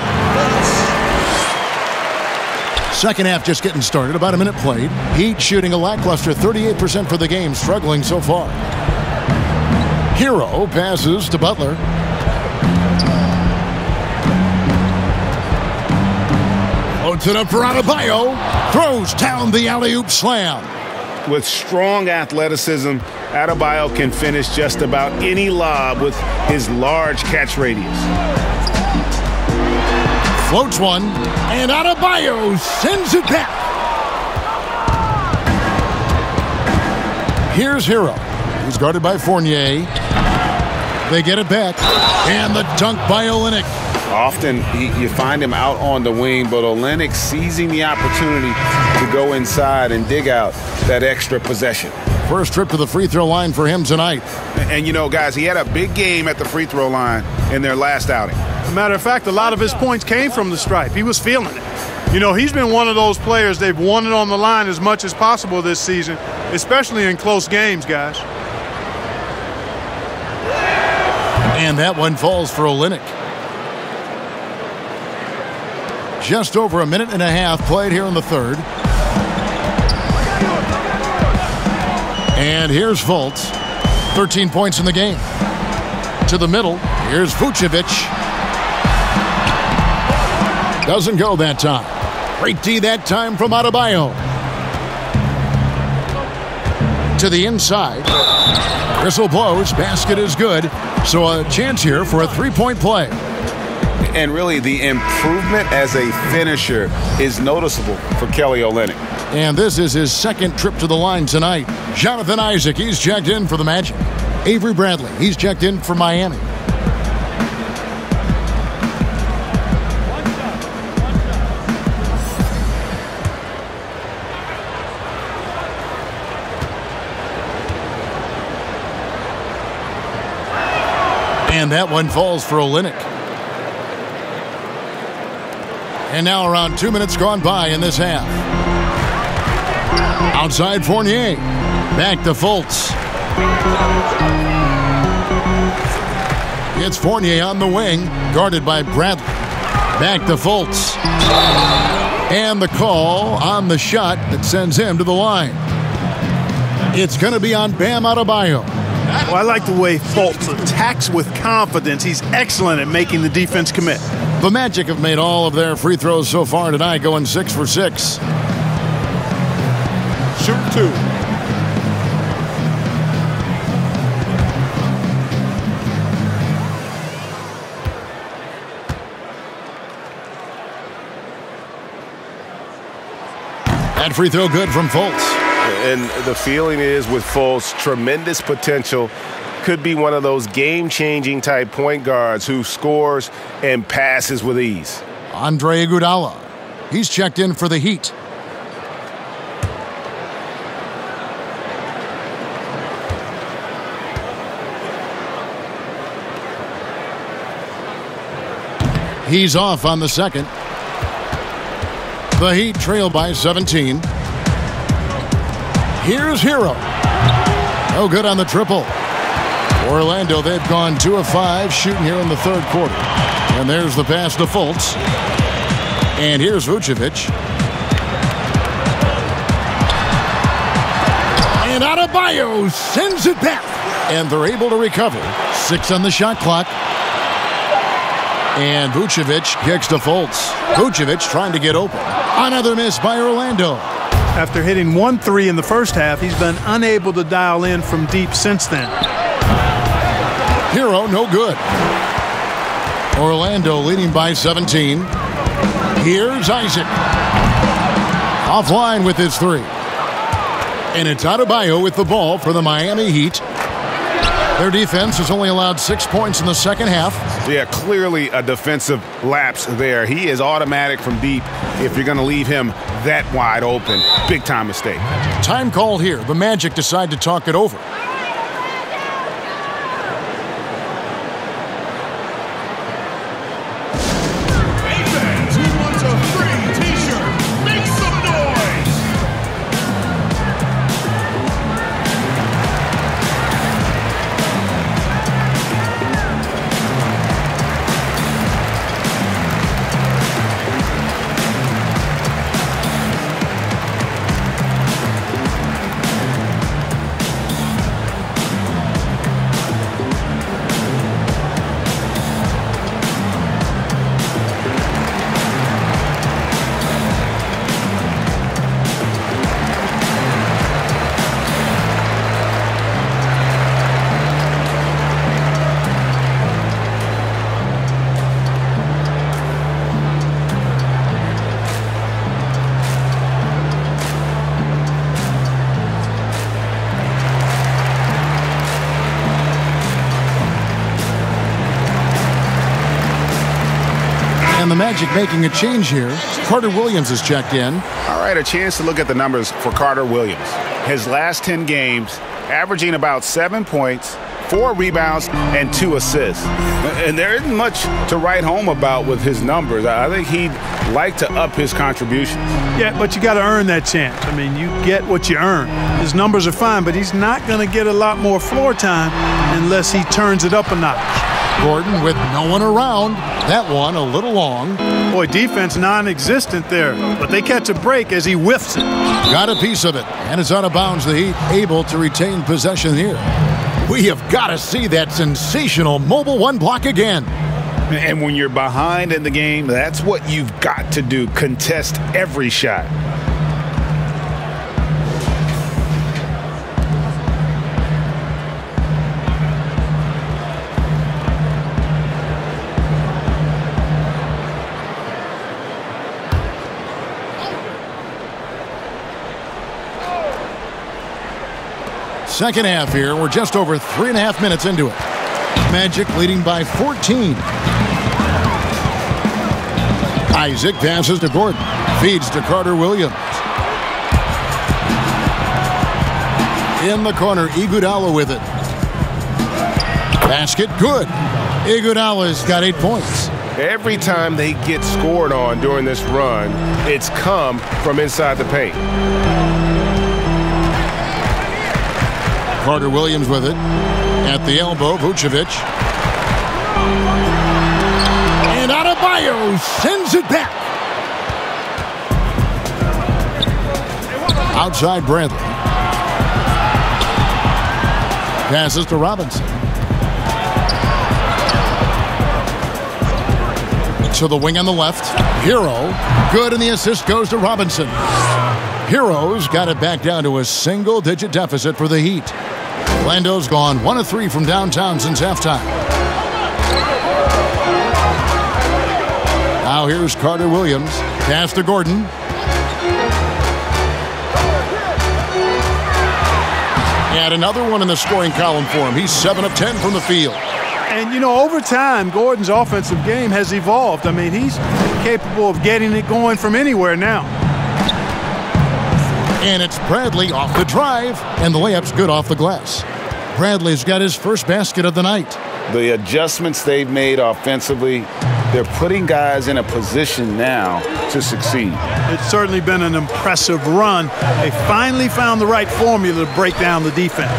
Speaker 3: Second half just getting started, about a minute played. Heat shooting a lackluster 38% for the game, struggling so far. Hero passes to Butler. Floats it up for Adebayo. Throws down the alley-oop slam.
Speaker 4: With strong athleticism, Adebayo can finish just about any lob with his large catch radius.
Speaker 3: Floats one, and Adebayo sends it back. Here's Hero. He's guarded by Fournier. They get it back, and the dunk by Olynyk.
Speaker 4: Often you find him out on the wing, but Olynyk seizing the opportunity to go inside and dig out that extra possession.
Speaker 3: First trip to the free throw line for him tonight.
Speaker 4: And you know, guys, he had a big game at the free throw line in their last outing.
Speaker 5: As a matter of fact, a lot of his points came from the stripe. He was feeling it. You know, he's been one of those players they've wanted on the line as much as possible this season, especially in close games, guys.
Speaker 3: And that one falls for Olynyk. Just over a minute and a half played here in the third. And here's Fultz. 13 points in the game. To the middle. Here's Vucevic. Doesn't go that time. Great D that time from Adebayo. To the inside. Whistle blows. Basket is good. So a chance here for a three-point play.
Speaker 4: And really, the improvement as a finisher is noticeable for Kelly Olynyk.
Speaker 3: And this is his second trip to the line tonight. Jonathan Isaac, he's checked in for the Magic. Avery Bradley, he's checked in for Miami. And that one falls for Olynyk. And now around 2 minutes gone by in this half. Outside Fournier. Back to Fultz. It's Fournier on the wing, guarded by Bradley. Back to Fultz. And the call on the shot that sends him to the line. It's going to be on Bam Adebayo.
Speaker 5: Well, I like the way Fultz attacks with confidence. He's excellent at making the defense commit.
Speaker 3: The Magic have made all of their free throws so far tonight, going 6 for 6.
Speaker 5: Shoot two.
Speaker 3: That free throw good from Fultz.
Speaker 4: And the feeling is with Fultz, tremendous potential. Could be one of those game-changing type point guards who scores and passes with ease.
Speaker 3: Andre Iguodala. He's checked in for the Heat. He's off on the second. The Heat trail by 17. Here's Hero. No good on the triple. Orlando, they've gone 2 of 5 shooting here in the third quarter. And there's the pass to Fultz. And here's Vucevic. And Adebayo sends it back. And they're able to recover. 6 on the shot clock. And Vucevic kicks to Fultz. Vucevic trying to get open. Another miss by Orlando.
Speaker 5: After hitting 1 3 in the first half, he's been unable to dial in from deep since then.
Speaker 3: Hero, no good. Orlando leading by 17. Here's Isaac. Offline with his 3. And it's Adebayo with the ball for the Miami Heat. Their defense has only allowed 6 points in the second half.
Speaker 4: Yeah, clearly a defensive lapse there. He is automatic from deep if you're going to leave him that wide open. Big time mistake.
Speaker 3: Time called here. The Magic decide to talk it over. And the Magic making a change here. Carter Williams is checked in.
Speaker 4: All right, a chance to look at the numbers for Carter Williams. His last 10 games, averaging about 7 points, 4 rebounds, and 2 assists. And there isn't much to write home about with his numbers. I think he'd like to up his contributions.
Speaker 5: Yeah, but you got to earn that chance. I mean, you get what you earn. His numbers are fine, but he's not going to get a lot more floor time unless he turns it up a notch.
Speaker 3: Gordon with no one around. That one a little long.
Speaker 5: Boy, defense non-existent there, but they catch a break as he whiffs it.
Speaker 3: Got a piece of it, and it's out of bounds. The Heat able to retain possession here. We have got to see that sensational mobile one block again.
Speaker 4: And when you're behind in the game, that's what you've got to do. Contest every shot.
Speaker 3: Second half here. We're just over 3.5 minutes into it. Magic leading by 14. Isaac passes to Gordon. Feeds to Carter Williams. In the corner, Iguodala with it. Basket good. Iguodala's got 8 points.
Speaker 4: Every time they get scored on during this run, it's come from inside the paint.
Speaker 3: Carter Williams with it. At the elbow, Vucevic. And Adebayo sends it back. Outside Bradley. Passes to Robinson. To the wing on the left. Hero. Good, and the assist goes to Robinson. Hero's got it back down to a single-digit deficit for the Heat. Orlando's gone 1 of 3 from downtown since halftime. Now here's Carter Williams. Pass to Gordon. And another one in the scoring column for him. He's 7 of 10 from the field.
Speaker 5: And, you know, over time, Gordon's offensive game has evolved. I mean, he's capable of getting it going from anywhere now.
Speaker 3: And it's Bradley off the drive, and the layup's good off the glass. Bradley's got his first basket of the night.
Speaker 4: The adjustments they've made offensively, they're putting guys in a position now to succeed.
Speaker 5: It's certainly been an impressive run. They finally found the right formula to break down the defense.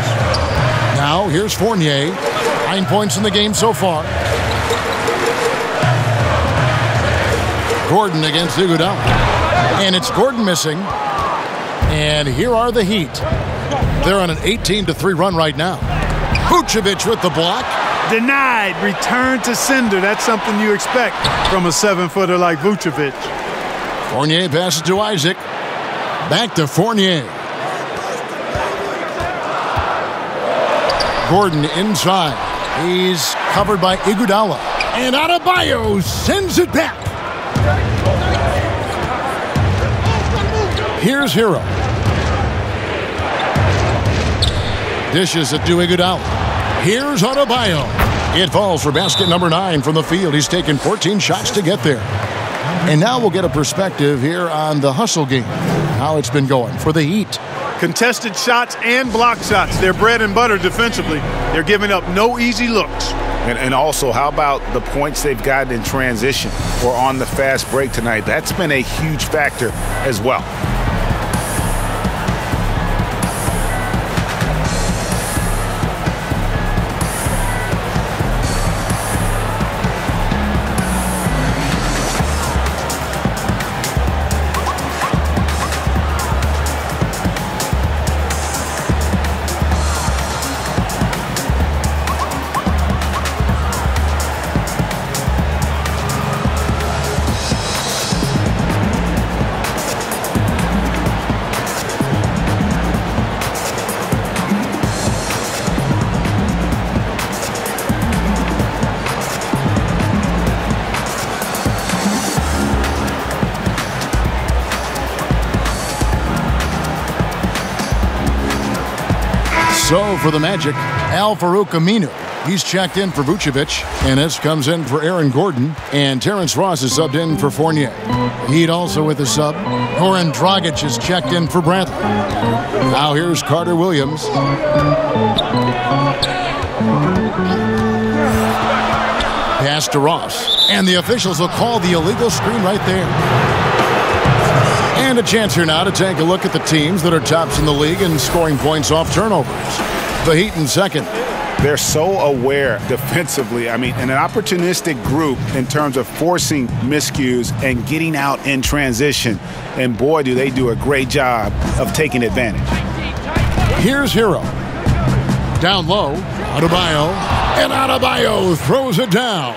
Speaker 3: Now here's Fournier. 9 points in the game so far. Gordon against Iguodala. And it's Gordon missing. And here are the Heat. They're on an 18-3 run right now. Vucevic with the block.
Speaker 5: Denied. Return to sender. That's something you expect from a 7-footer like Vucevic.
Speaker 3: Fournier passes to Isaac. Back to Fournier. Gordon inside. He's covered by Iguodala. And Adebayo sends it back. Here's Hero. Dishes it to Iguodala. Here's Adebayo. It falls for basket number 9 from the field. He's taken 14 shots to get there. And now we'll get a perspective here on the hustle game. How it's been going for the Heat.
Speaker 5: Contested shots and block shots. They're bread and butter defensively. They're giving up no easy looks.
Speaker 4: And also, how about the points they've gotten in transition or on the fast break tonight? That's been a huge factor as well.
Speaker 3: So for the Magic, Al-Farouq Aminu. He's checked in for Vucevic. Ennis comes in for Aaron Gordon. And Terrence Ross is subbed in for Fournier. Heat also with a sub. Goran Dragic is checked in for Bradley. Now here's Carter Williams. Pass to Ross. And the officials will call the illegal screen right there. And a chance here now to take a look at the teams that are tops in the league in scoring points off turnovers. The Heat in second.
Speaker 4: They're so aware defensively. I mean, and an opportunistic group in terms of forcing miscues and getting out in transition. And boy, do they do a great job of taking advantage.
Speaker 3: Here's Hero. Down low, Adebayo. And Adebayo throws it down.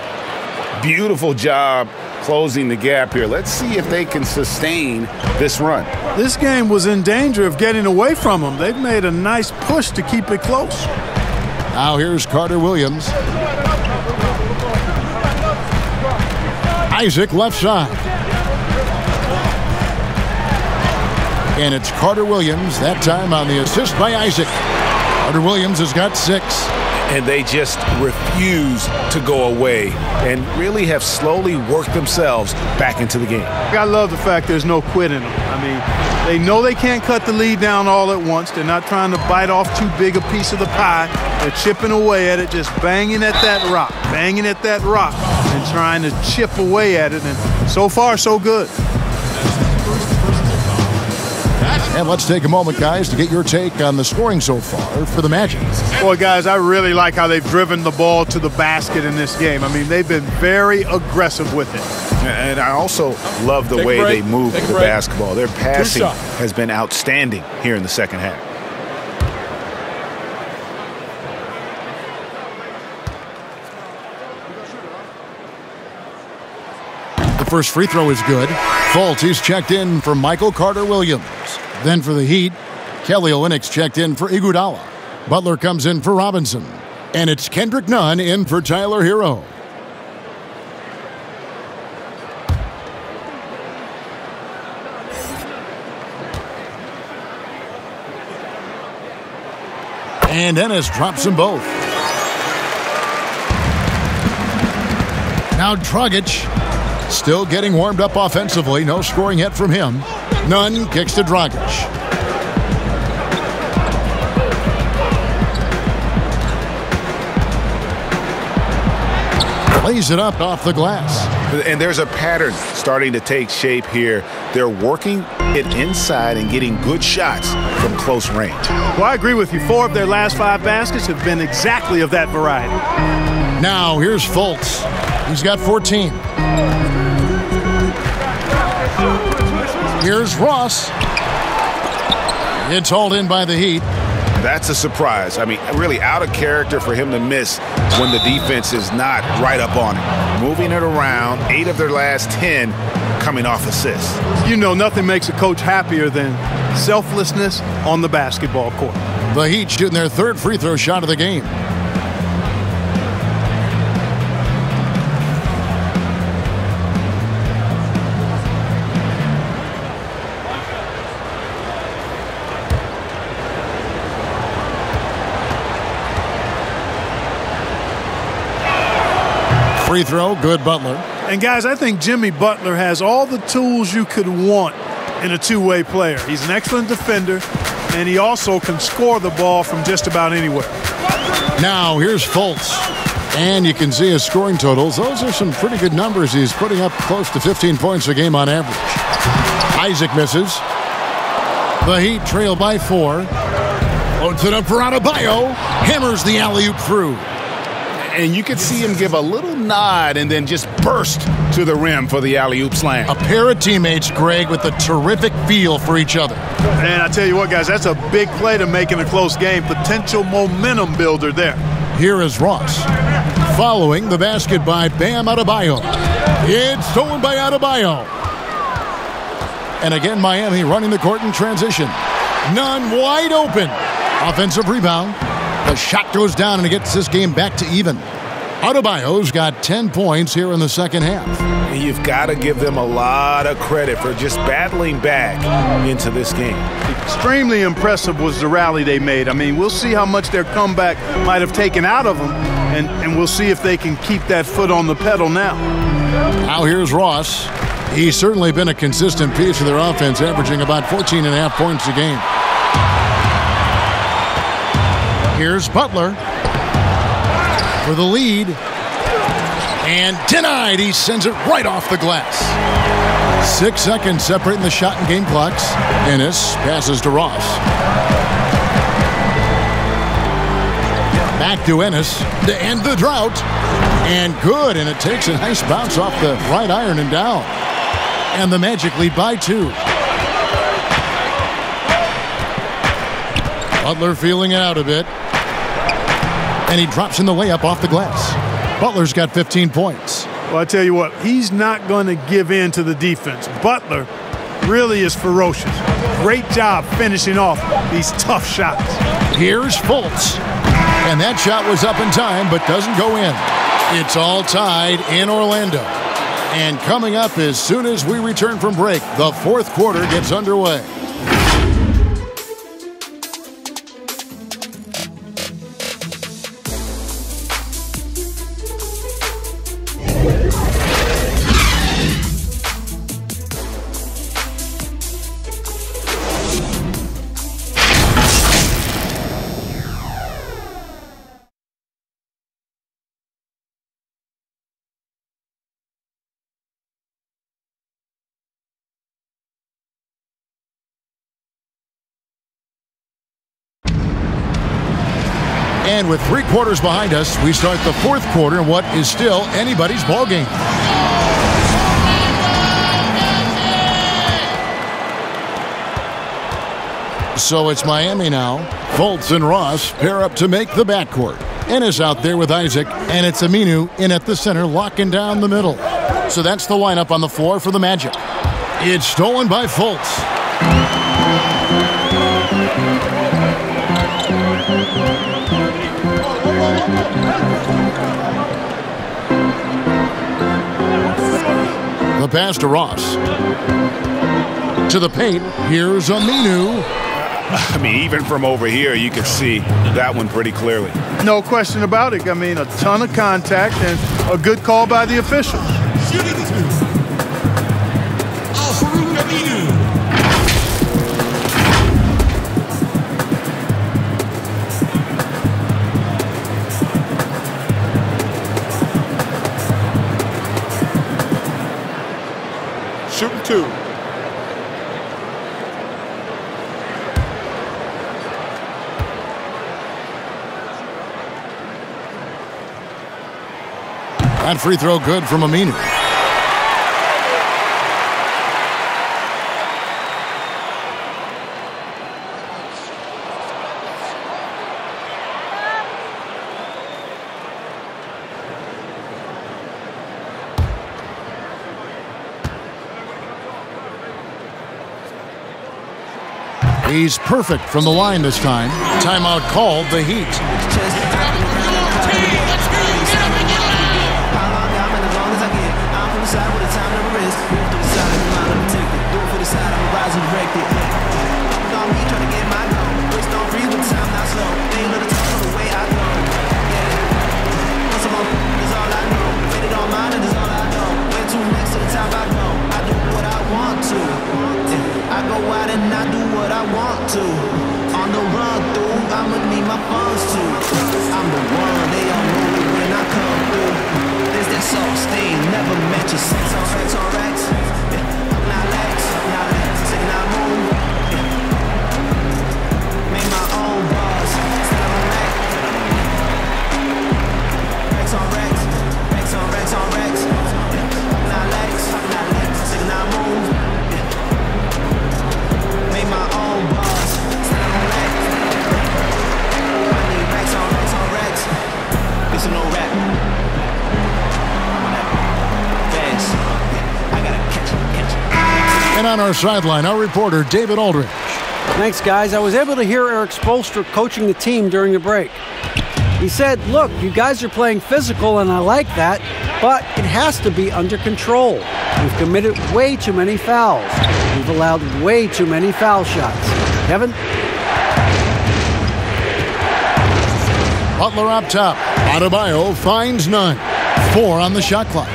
Speaker 4: Beautiful job closing the gap here. Let's see if they can sustain this run.
Speaker 5: This game was in danger of getting away from them. They've made a nice push to keep it close.
Speaker 3: Now here's Carter Williams. Isaac left side. And it's Carter Williams, that time on the assist by Isaac. Carter Williams has got 6.
Speaker 4: And they just refuse to go away and really have slowly worked themselves back into the game.
Speaker 5: I love the fact there's no quit in them. I mean, they know they can't cut the lead down all at once. They're not trying to bite off too big a piece of the pie. They're chipping away at it, just banging at that rock, and trying to chip away at it. And so far, so good.
Speaker 3: And let's take a moment, guys, to get your take on the scoring so far for the Magic.
Speaker 5: Boy, guys, I really like how they've driven the ball to the basket in this game. I mean, they've been very aggressive with it.
Speaker 4: And I also love the way they move the basketball. Their passing has been outstanding here in the second half.
Speaker 3: The first free throw is good. Fultz, he's checked in for Michael Carter Williams. Then for the Heat, Kelly Olynyk's checked in for Iguodala. Butler comes in for Robinson. And it's Kendrick Nunn in for Tyler Hero. And Ennis drops them both. Now Dragic, still getting warmed up offensively. No scoring yet from him. Nunn kicks to Dragic. Plays it up off the glass.
Speaker 4: And there's a pattern starting to take shape here. They're working it inside and getting good shots from close range.
Speaker 5: Well, I agree with you. 4 of their last 5 baskets have been exactly of that variety.
Speaker 3: Now here's Fultz. He's got 14. Here's Ross. It's hauled in by the Heat.
Speaker 4: That's a surprise. I mean, really out of character for him to miss when the defense is not right up on it. Moving it around, 8 of their last 10 coming off assists.
Speaker 5: You know, nothing makes a coach happier than selflessness on the basketball court.
Speaker 3: The Heat shooting their 3rd free throw shot of the game. Free throw, good Butler.
Speaker 5: And guys, I think Jimmy Butler has all the tools you could want in a two-way player. He's an excellent defender, and he also can score the ball from just about anywhere.
Speaker 3: Now here's Fultz. And you can see his scoring totals. Those are some pretty good numbers. He's putting up close to 15 points a game on average. Isaac misses. The Heat trail by 4. Loads it up for Adebayo. Hammers the alley-oop through.
Speaker 4: And you could see him give a little nod and then just burst to the rim for the alley-oop slam.
Speaker 3: A pair of teammates, Greg, with a terrific feel for each other.
Speaker 5: And I tell you what, guys, that's a big play to make in a close game. Potential momentum builder there.
Speaker 3: Here is Ross. Following the basket by Bam Adebayo. It's stolen by Adebayo. And again, Miami running the court in transition. Nunn wide open. Offensive rebound. The shot goes down and it gets this game back to even. Adebayo's got 10 points here in the second half.
Speaker 4: You've got to give them a lot of credit for just battling back into this game.
Speaker 5: Extremely impressive was the rally they made. I mean, we'll see how much their comeback might have taken out of them, and we'll see if they can keep that foot on the pedal now.
Speaker 3: Now here's Ross. He's certainly been a consistent piece of their offense, averaging about 14.5 points a game. Here's Butler for the lead. And denied. He sends it right off the glass. 6 seconds separating the shot and game clocks. Ennis passes to Ross. Back to Ennis to end the drought. And good, and it takes a nice bounce off the right iron and down. And the Magic lead by 2. Butler feeling it out a bit. And he drops in the layup off the glass. Butler's got 15 points.
Speaker 5: Well, I tell you what, he's not going to give in to the defense. Butler really is ferocious. Great job finishing off these tough shots.
Speaker 3: Here's Fultz. And that shot was up in time, but doesn't go in. It's all tied in Orlando. And coming up as soon as we return from break, the fourth quarter gets underway. And with 3 quarters behind us, we start the fourth quarter in what is still anybody's ballgame. So it's Miami now. Fultz and Ross pair up to make the backcourt. Ennis out there with Isaac, and it's Aminu in at the center, locking down the middle. So that's the lineup on the floor for the Magic. It's stolen by Fultz. The pass to Ross. To the paint, here's Aminu.
Speaker 4: I mean, even from over here, you can see that one pretty clearly.
Speaker 5: No question about it. I mean, a ton of contact and a good call by the officials.
Speaker 10: Shooting 2.
Speaker 3: That free throw good from Aminu. He's perfect from the line this time. Timeout called, the Heat.
Speaker 12: I go out and I do what I want to. On the run through, I'ma need my funds too. I'm the one, they all know it when I come through. There's that soft stain, never met you. Sex on racks. Now legs, take now move. Make my own bars, set up a rack. Racks on racks. Now legs, take now move. Make my own bars, set up a rack. I need racks on racks. This is no rap. Fast. I gotta catch it.
Speaker 3: And on our sideline, our reporter, David Aldridge.
Speaker 6: Thanks, guys. I was able to hear Eric Spoelstra coaching the team during the break. He said, look, you guys are playing physical, and I like that, but it has to be under control. We've committed way too many fouls. We've allowed way too many foul shots. Kevin?
Speaker 3: Butler up top. Adebayo finds none. 4 on the shot clock.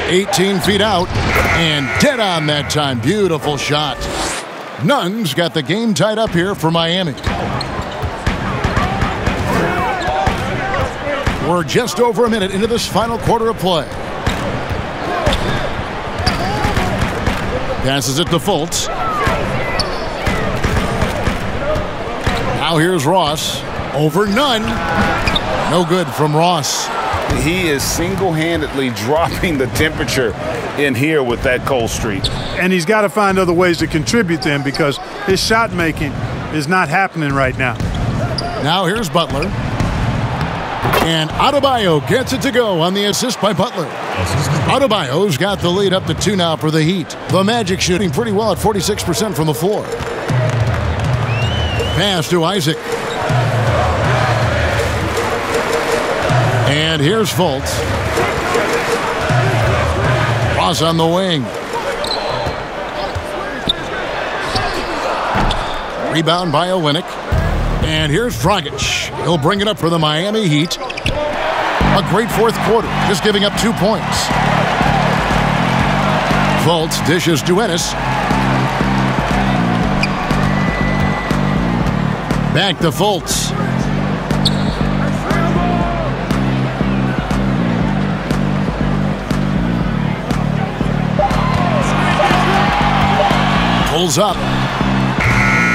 Speaker 3: 18 feet out, and dead on that time. Beautiful shot. Nunn's got the game tied up here for Miami. We're just over a minute into this final quarter of play. Passes it to Fultz. Now here's Ross. over none. No good from Ross.
Speaker 4: He is single-handedly dropping the temperature in here with that cold streak.
Speaker 5: And he's got to find other ways to contribute then, because his shot making is not happening right now.
Speaker 3: Now here's Butler. And Adebayo gets it to go on the assist by Butler. Adebayo's got the lead up to 2 now for the Heat. The Magic shooting pretty well at 46% from the floor. Pass to Isaac. And here's Fultz. Ross on the wing. Rebound by Olynyk. And here's Dragic. He'll bring it up for the Miami Heat. A great fourth quarter, just giving up 2 points. Fultz dishes to Ennis. Back to Fultz. Pulls up.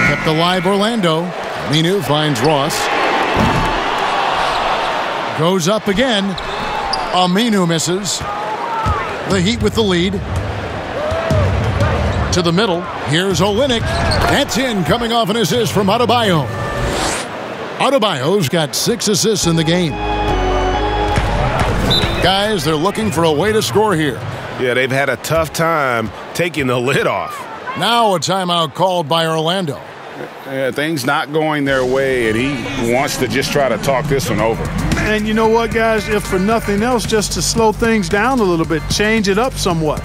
Speaker 3: Kept alive Orlando. Aminu finds Ross. Goes up again. Aminu misses. The Heat with the lead. To the middle. Here's Olynyk. That's in, coming off an assist from Adebayo. Adebayo's got 6 assists in the game. Guys, they're looking for a way to score here.
Speaker 4: Yeah, they've had a tough time taking the lid off.
Speaker 3: Now a timeout called by Orlando.
Speaker 4: Yeah, things not going their way, and he wants to just try to talk this one over.
Speaker 5: And you know what, guys? If for nothing else, just to slow things down a little bit, change it up somewhat.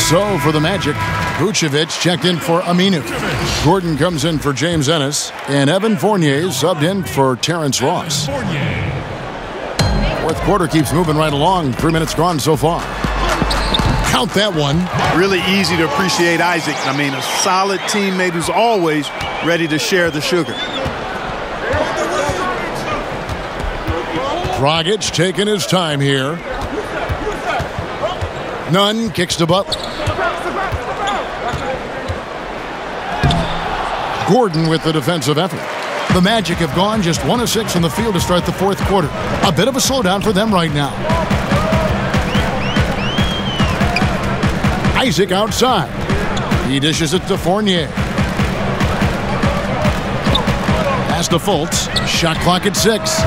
Speaker 3: So for the Magic, Vucevic checked in for Aminu. Gordon comes in for James Ennis. And Evan Fournier subbed in for Terrence Ross. Fourth quarter keeps moving right along. 3 minutes gone so far. Count that one.
Speaker 5: Really easy to appreciate Isaac. I mean, a solid teammate who's always ready to share the sugar.
Speaker 3: Dragic taking his time here. Nunn kicks to Butler. Gordon with the defensive effort. The Magic have gone just 1 of 6 from the field to start the fourth quarter. A bit of a slowdown for them right now. Isaac outside. He dishes it to Fournier. Pass to Fultz. Shot clock at 6.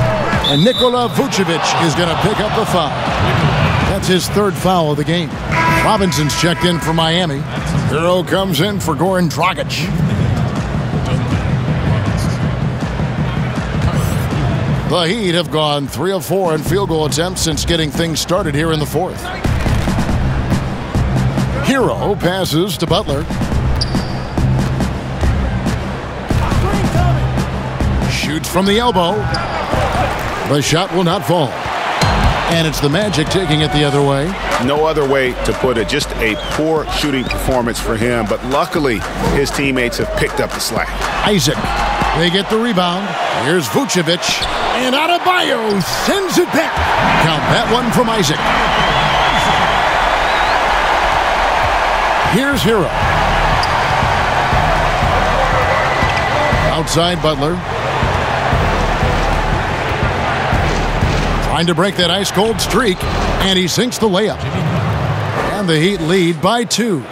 Speaker 3: And Nikola Vucevic is going to pick up the foul. That's his 3rd foul of the game. Robinson's checked in for Miami. Hero comes in for Goran Dragic. The Heat have gone 3 of 4 in field goal attempts since getting things started here in the fourth. Hero passes to Butler. Shoots from the elbow. The shot will not fall. And it's the Magic taking it the other way.
Speaker 4: No other way to put it. Just a poor shooting performance for him. But luckily, his teammates have picked up the slack.
Speaker 3: Isaac. They get the rebound. Here's Vucevic. And Adebayo sends it back. Count that one from Isaac. Here's Hero. Outside Butler. Trying to break that ice-cold streak, and he sinks the layup. And the Heat lead by 2.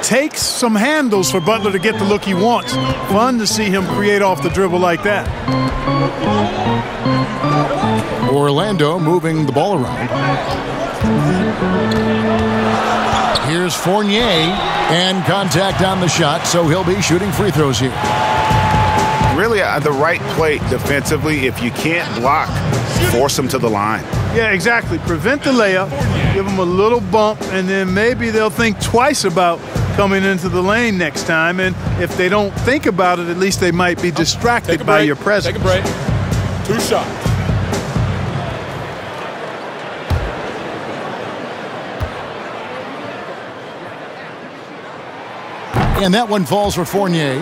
Speaker 5: Takes some handles for Butler to get the look he wants. Fun to see him create off the dribble like that. Orlando moving the ball around.
Speaker 3: Here's Fournier, and contact on the shot, so he'll be shooting free throws here.
Speaker 4: Really the right play defensively. If you can't block, force them to the line.
Speaker 5: Yeah, exactly. Prevent the layup, give them a little bump, and then maybe they'll think twice about coming into the lane next time. And if they don't think about it, at least they might be distracted by your presence.
Speaker 9: Take a break. 2 shots.
Speaker 3: And that one falls for Fournier.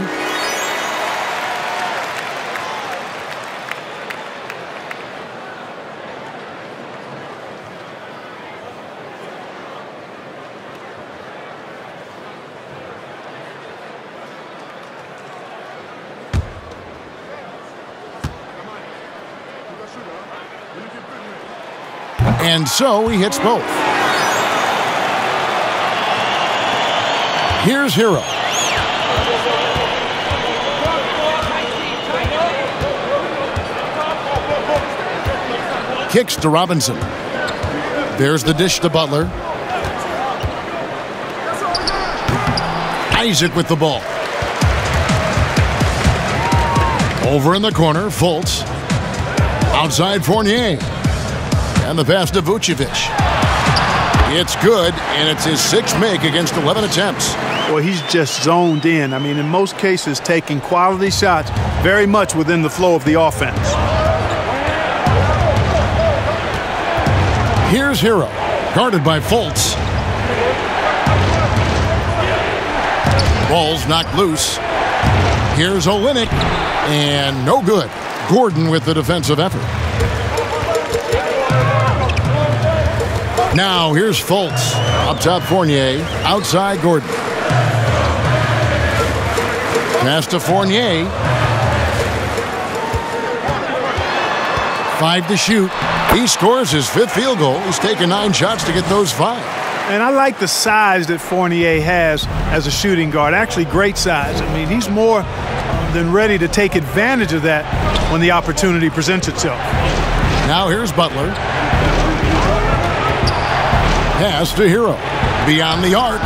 Speaker 3: And so he hits both. Here's Hero. Kicks to Robinson. There's the dish to Butler. Isaac with the ball. Over in the corner, Fultz. Outside Fournier. And the pass to Vucevic. It's good, and it's his 6th make against 11 attempts.
Speaker 5: Well, he's just zoned in. I mean, in most cases, taking quality shots very much within the flow of the offense.
Speaker 3: Here's Hero, guarded by Fultz. Ball's knocked loose. Here's Olynyk, and no good. Gordon with the defensive effort. Now here's Fultz. Up top Fournier. Outside Gordon. Pass to Fournier. 5 to shoot. He scores his 5th field goal. He's taken 9 shots to get those 5.
Speaker 5: And I like the size that Fournier has as a shooting guard. Actually, great size. I mean, he's more than ready to take advantage of that when the opportunity presents itself.
Speaker 3: Now here's Butler. Pass to Hero. Beyond the arc.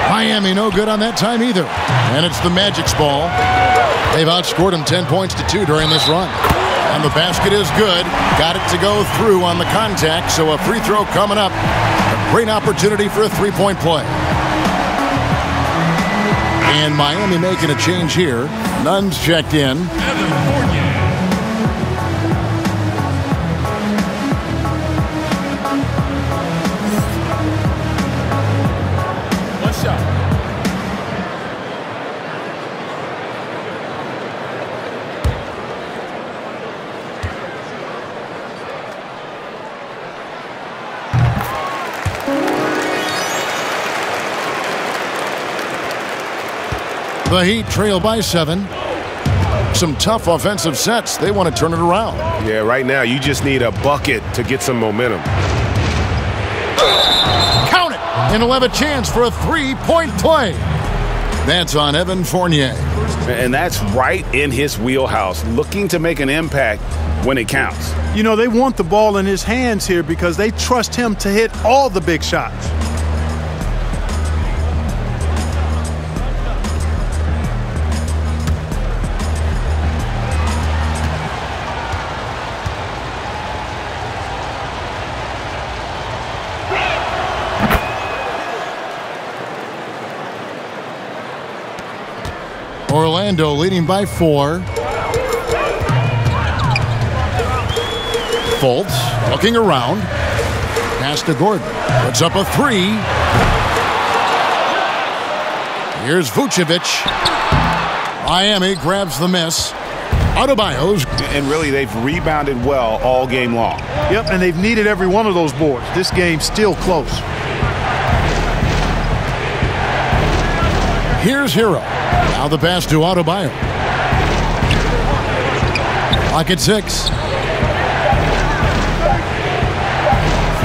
Speaker 3: Miami no good on that time either. And it's the Magic's ball. They've outscored them 10 points to 2 during this run. And the basket is good. Got it to go through on the contact, so a free throw coming up. A great opportunity for a 3-point play. And Miami making a change here. Nunn's checked in. The Heat trail by 7. Some tough offensive sets. They want to turn it around.
Speaker 4: Yeah, right now you just need a bucket to get some momentum.
Speaker 3: Count it! And he'll have a chance for a 3-point play. That's on Evan Fournier.
Speaker 4: And that's right in his wheelhouse, looking to make an impact when it counts.
Speaker 5: You know, they want the ball in his hands here because they trust him to hit all the big shots.
Speaker 3: Orlando leading by 4. Fultz looking around. Pass to Gordon. Puts up a 3. Here's Vucevic. Miami grabs the miss. Adebayo's.
Speaker 4: And really, they've rebounded well all game long.
Speaker 5: Yep, and they've needed every one of those boards. This game's still close.
Speaker 3: Here's Hero. Now the pass to Adebayo. Clock at 6.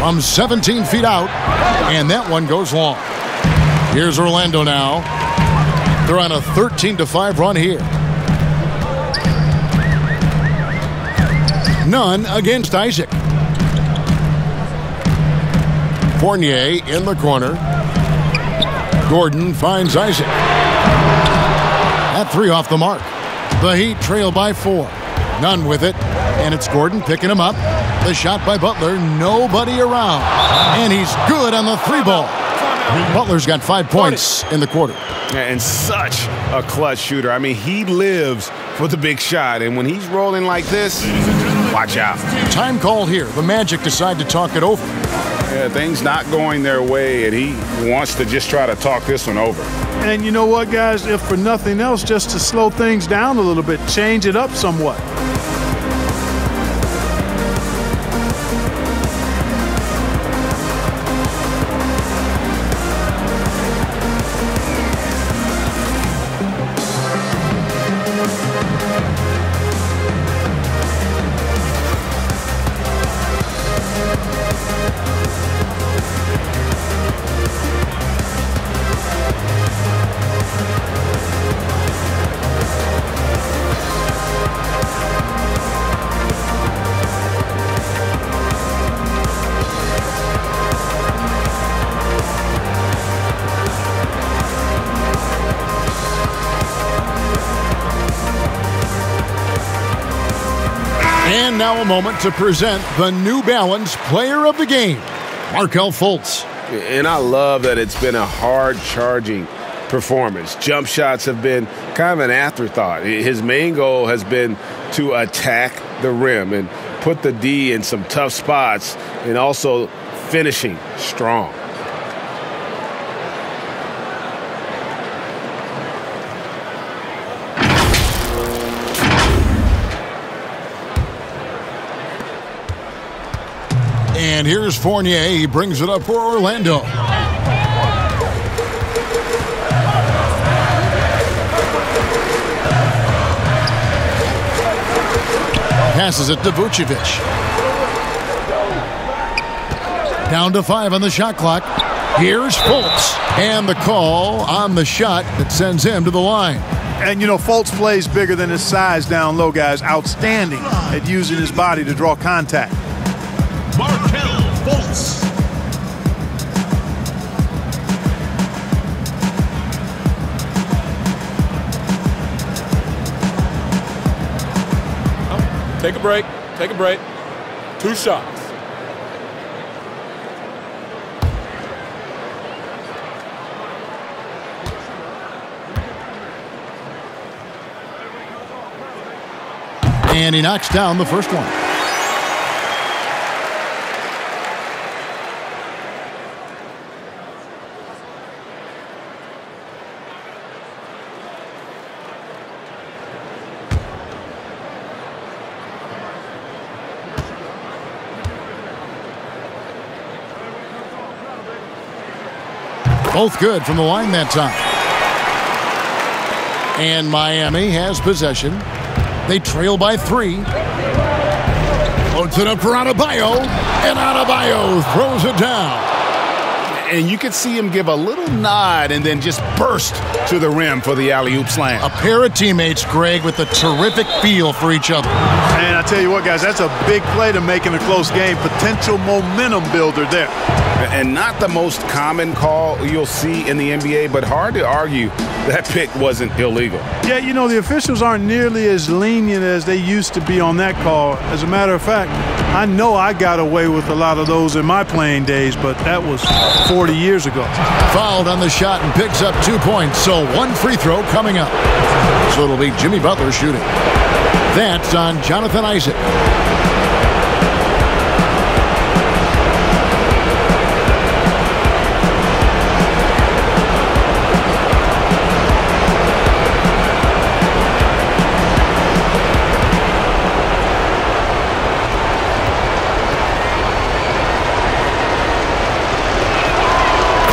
Speaker 3: From 17 feet out, and that one goes long. Here's Orlando now. They're on a 13-5 run here. Nunn against Isaac. Fournier in the corner. Gordon finds Isaac. That three off the mark. The Heat trail by 4. None with it. And it's Gordon picking him up. The shot by Butler. Nobody around. And he's good on the three ball. Butler's got 5 points in the quarter.
Speaker 4: And such a clutch shooter. I mean, he lives for the big shot. And when he's rolling like this, watch out.
Speaker 3: Time called here. The Magic decide to talk it over.
Speaker 4: Yeah, things not going their way, and he wants to just try to talk this one over.
Speaker 5: And you know what, guys? If for nothing else, just to slow things down a little bit, change it up somewhat.
Speaker 3: And now a moment to present the New Balance Player of the Game, Markelle Fultz.
Speaker 4: And I love that it's been a hard-charging performance. Jump shots have been kind of an afterthought. His main goal has been to attack the rim and put the D in some tough spots and also finishing strong.
Speaker 3: And here's Fournier. He brings it up for Orlando. Passes it to Vucevic. Down to 5 on the shot clock. Here's Fultz. And the call on the shot that sends him to the line.
Speaker 5: And, you know, Fultz plays bigger than his size down low, guys. Outstanding at using his body to draw contact.
Speaker 13: Markelle Fultz.
Speaker 7: Take a break. Take a break. 2 shots.
Speaker 3: And he knocks down the first one. Both good from the line that time. And Miami has possession. They trail by 3. Floats it up for Adebayo. And Adebayo throws it down.
Speaker 4: And you could see him give a little nod and then just burst to the rim for the alley-oop slam.
Speaker 3: A pair of teammates, Greg, with a terrific feel for each other.
Speaker 5: And I tell you what, guys, that's a big play to make in a close game. Potential momentum builder there.
Speaker 4: And not the most common call you'll see in the NBA, but hard to argue that pick wasn't illegal.
Speaker 5: Yeah, you know, the officials aren't nearly as lenient as they used to be on that call. As a matter of fact, I know I got away with a lot of those in my playing days, but that was 40 years ago.
Speaker 3: Fouled on the shot and picks up 2 points, so 1 free throw coming up. So it'll be Jimmy Butler shooting. That's on Jonathan Isaac.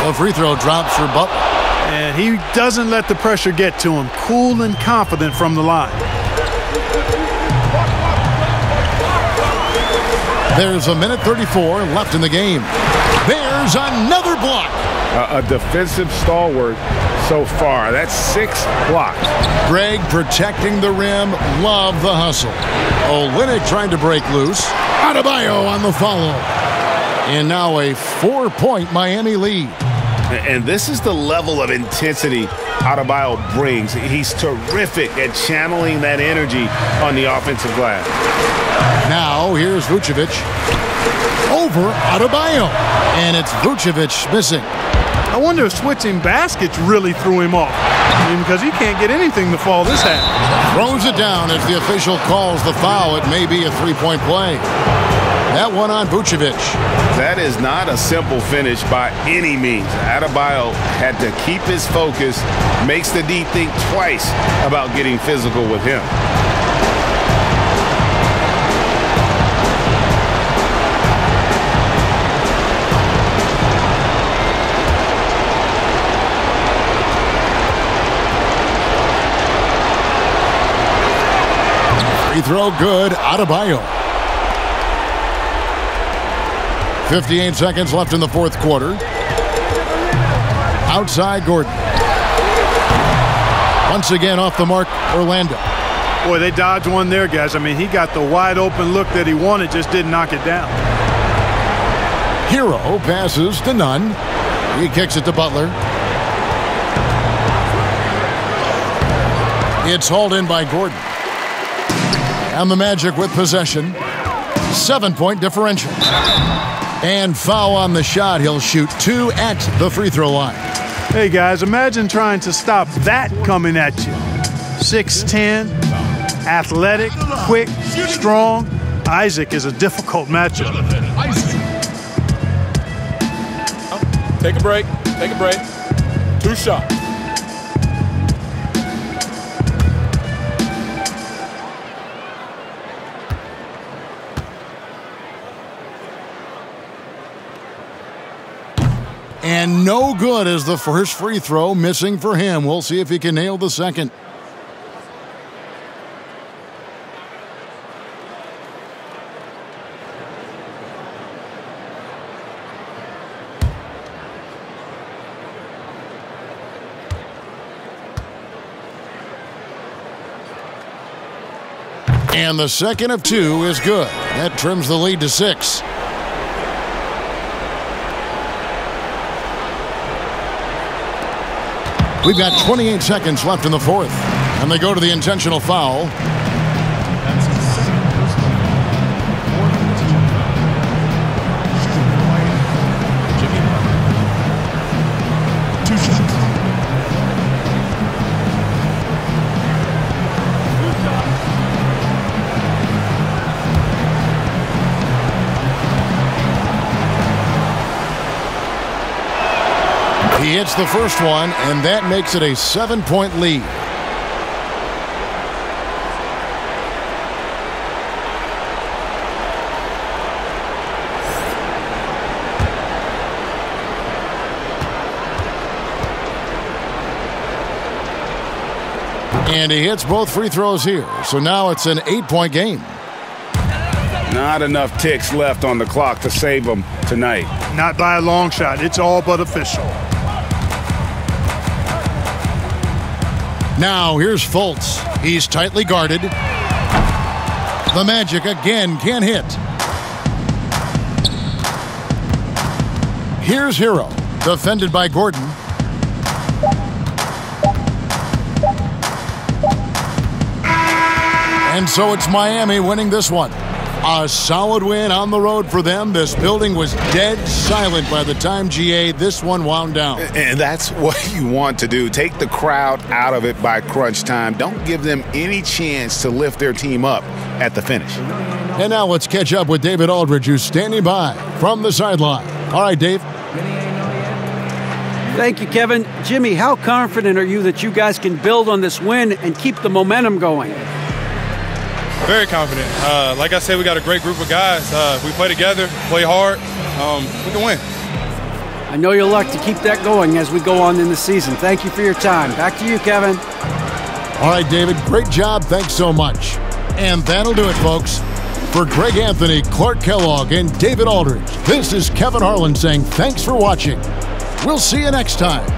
Speaker 3: The free throw drops for Butler.
Speaker 5: And he doesn't let the pressure get to him. Cool and confident from the line.
Speaker 3: There's a minute 34 left in the game. There's another block.
Speaker 4: A defensive stalwart so far. That's 6 blocks.
Speaker 3: Greg protecting the rim. Love the hustle. Olynyk trying to break loose. Adebayo on the follow. And now a 4-point Miami lead.
Speaker 4: And this is the level of intensity Adebayo brings. He's terrific at channeling that energy on the offensive glass.
Speaker 3: Now here's Vucevic over Adebayo, and it's Vucevic missing.
Speaker 5: I wonder if switching baskets really threw him off. I mean, because he can't get anything to fall this half.
Speaker 3: Throws it down as the official calls the foul. It may be a three-point play. That one on Vucevic.
Speaker 4: That is not a simple finish by any means. Adebayo had to keep his focus, makes the D think twice about getting physical with him.
Speaker 3: Free throw good, Adebayo. 58 seconds left in the fourth quarter. Outside Gordon. Once again off the mark, Orlando.
Speaker 5: Boy, they dodged one there, guys. I mean, he got the wide open look that he wanted, just didn't knock it down.
Speaker 3: Hero passes to Nunn. He kicks it to Butler. It's hauled in by Gordon. And the Magic with possession. 7-point differential. And foul on the shot. He'll shoot 2 at the free throw line.
Speaker 5: Hey, guys, imagine trying to stop that coming at you. 6'10", athletic, quick, strong. Isaac is a difficult matchup.
Speaker 7: Take a break. Take a break. 2 shots.
Speaker 3: And no good as the first free throw missing for him. We'll see if he can nail the second. And the second of 2 is good. That trims the lead to 6. We've got 28 seconds left in the fourth, and they go to the intentional foul. He hits the first one, and that makes it a 7-point lead. And he hits both free throws here, so now it's an 8-point game.
Speaker 4: Not enough ticks left on the clock to save them tonight.
Speaker 5: Not by a long shot. It's all but official.
Speaker 3: Now here's Fultz. He's tightly guarded. The Magic again can't hit. Here's Hero, defended by Gordon. And so it's Miami winning this one. A solid win on the road for them. This building was dead silent by the time, GA, this one wound down.
Speaker 4: And that's what you want to do. Take the crowd out of it by crunch time. Don't give them any chance to lift their team up at the finish.
Speaker 3: And now let's catch up with David Aldridge, who's standing by from the sideline. All right, Dave.
Speaker 6: Thank you, Kevin. Jimmy, how confident are you that you guys can build on this win and keep the momentum going?
Speaker 7: Very confident. Like I said, we got a great group of guys. We play together, play hard. We can win.
Speaker 6: I know you'll like to keep that going as we go on in the season. Thank you for your time. Back to you, Kevin.
Speaker 3: All right, David, great job. Thanks so much. And that'll do it, folks. For Greg Anthony, Clark Kellogg, and David Aldridge, this is Kevin Harlan saying thanks for watching. We'll see you next time.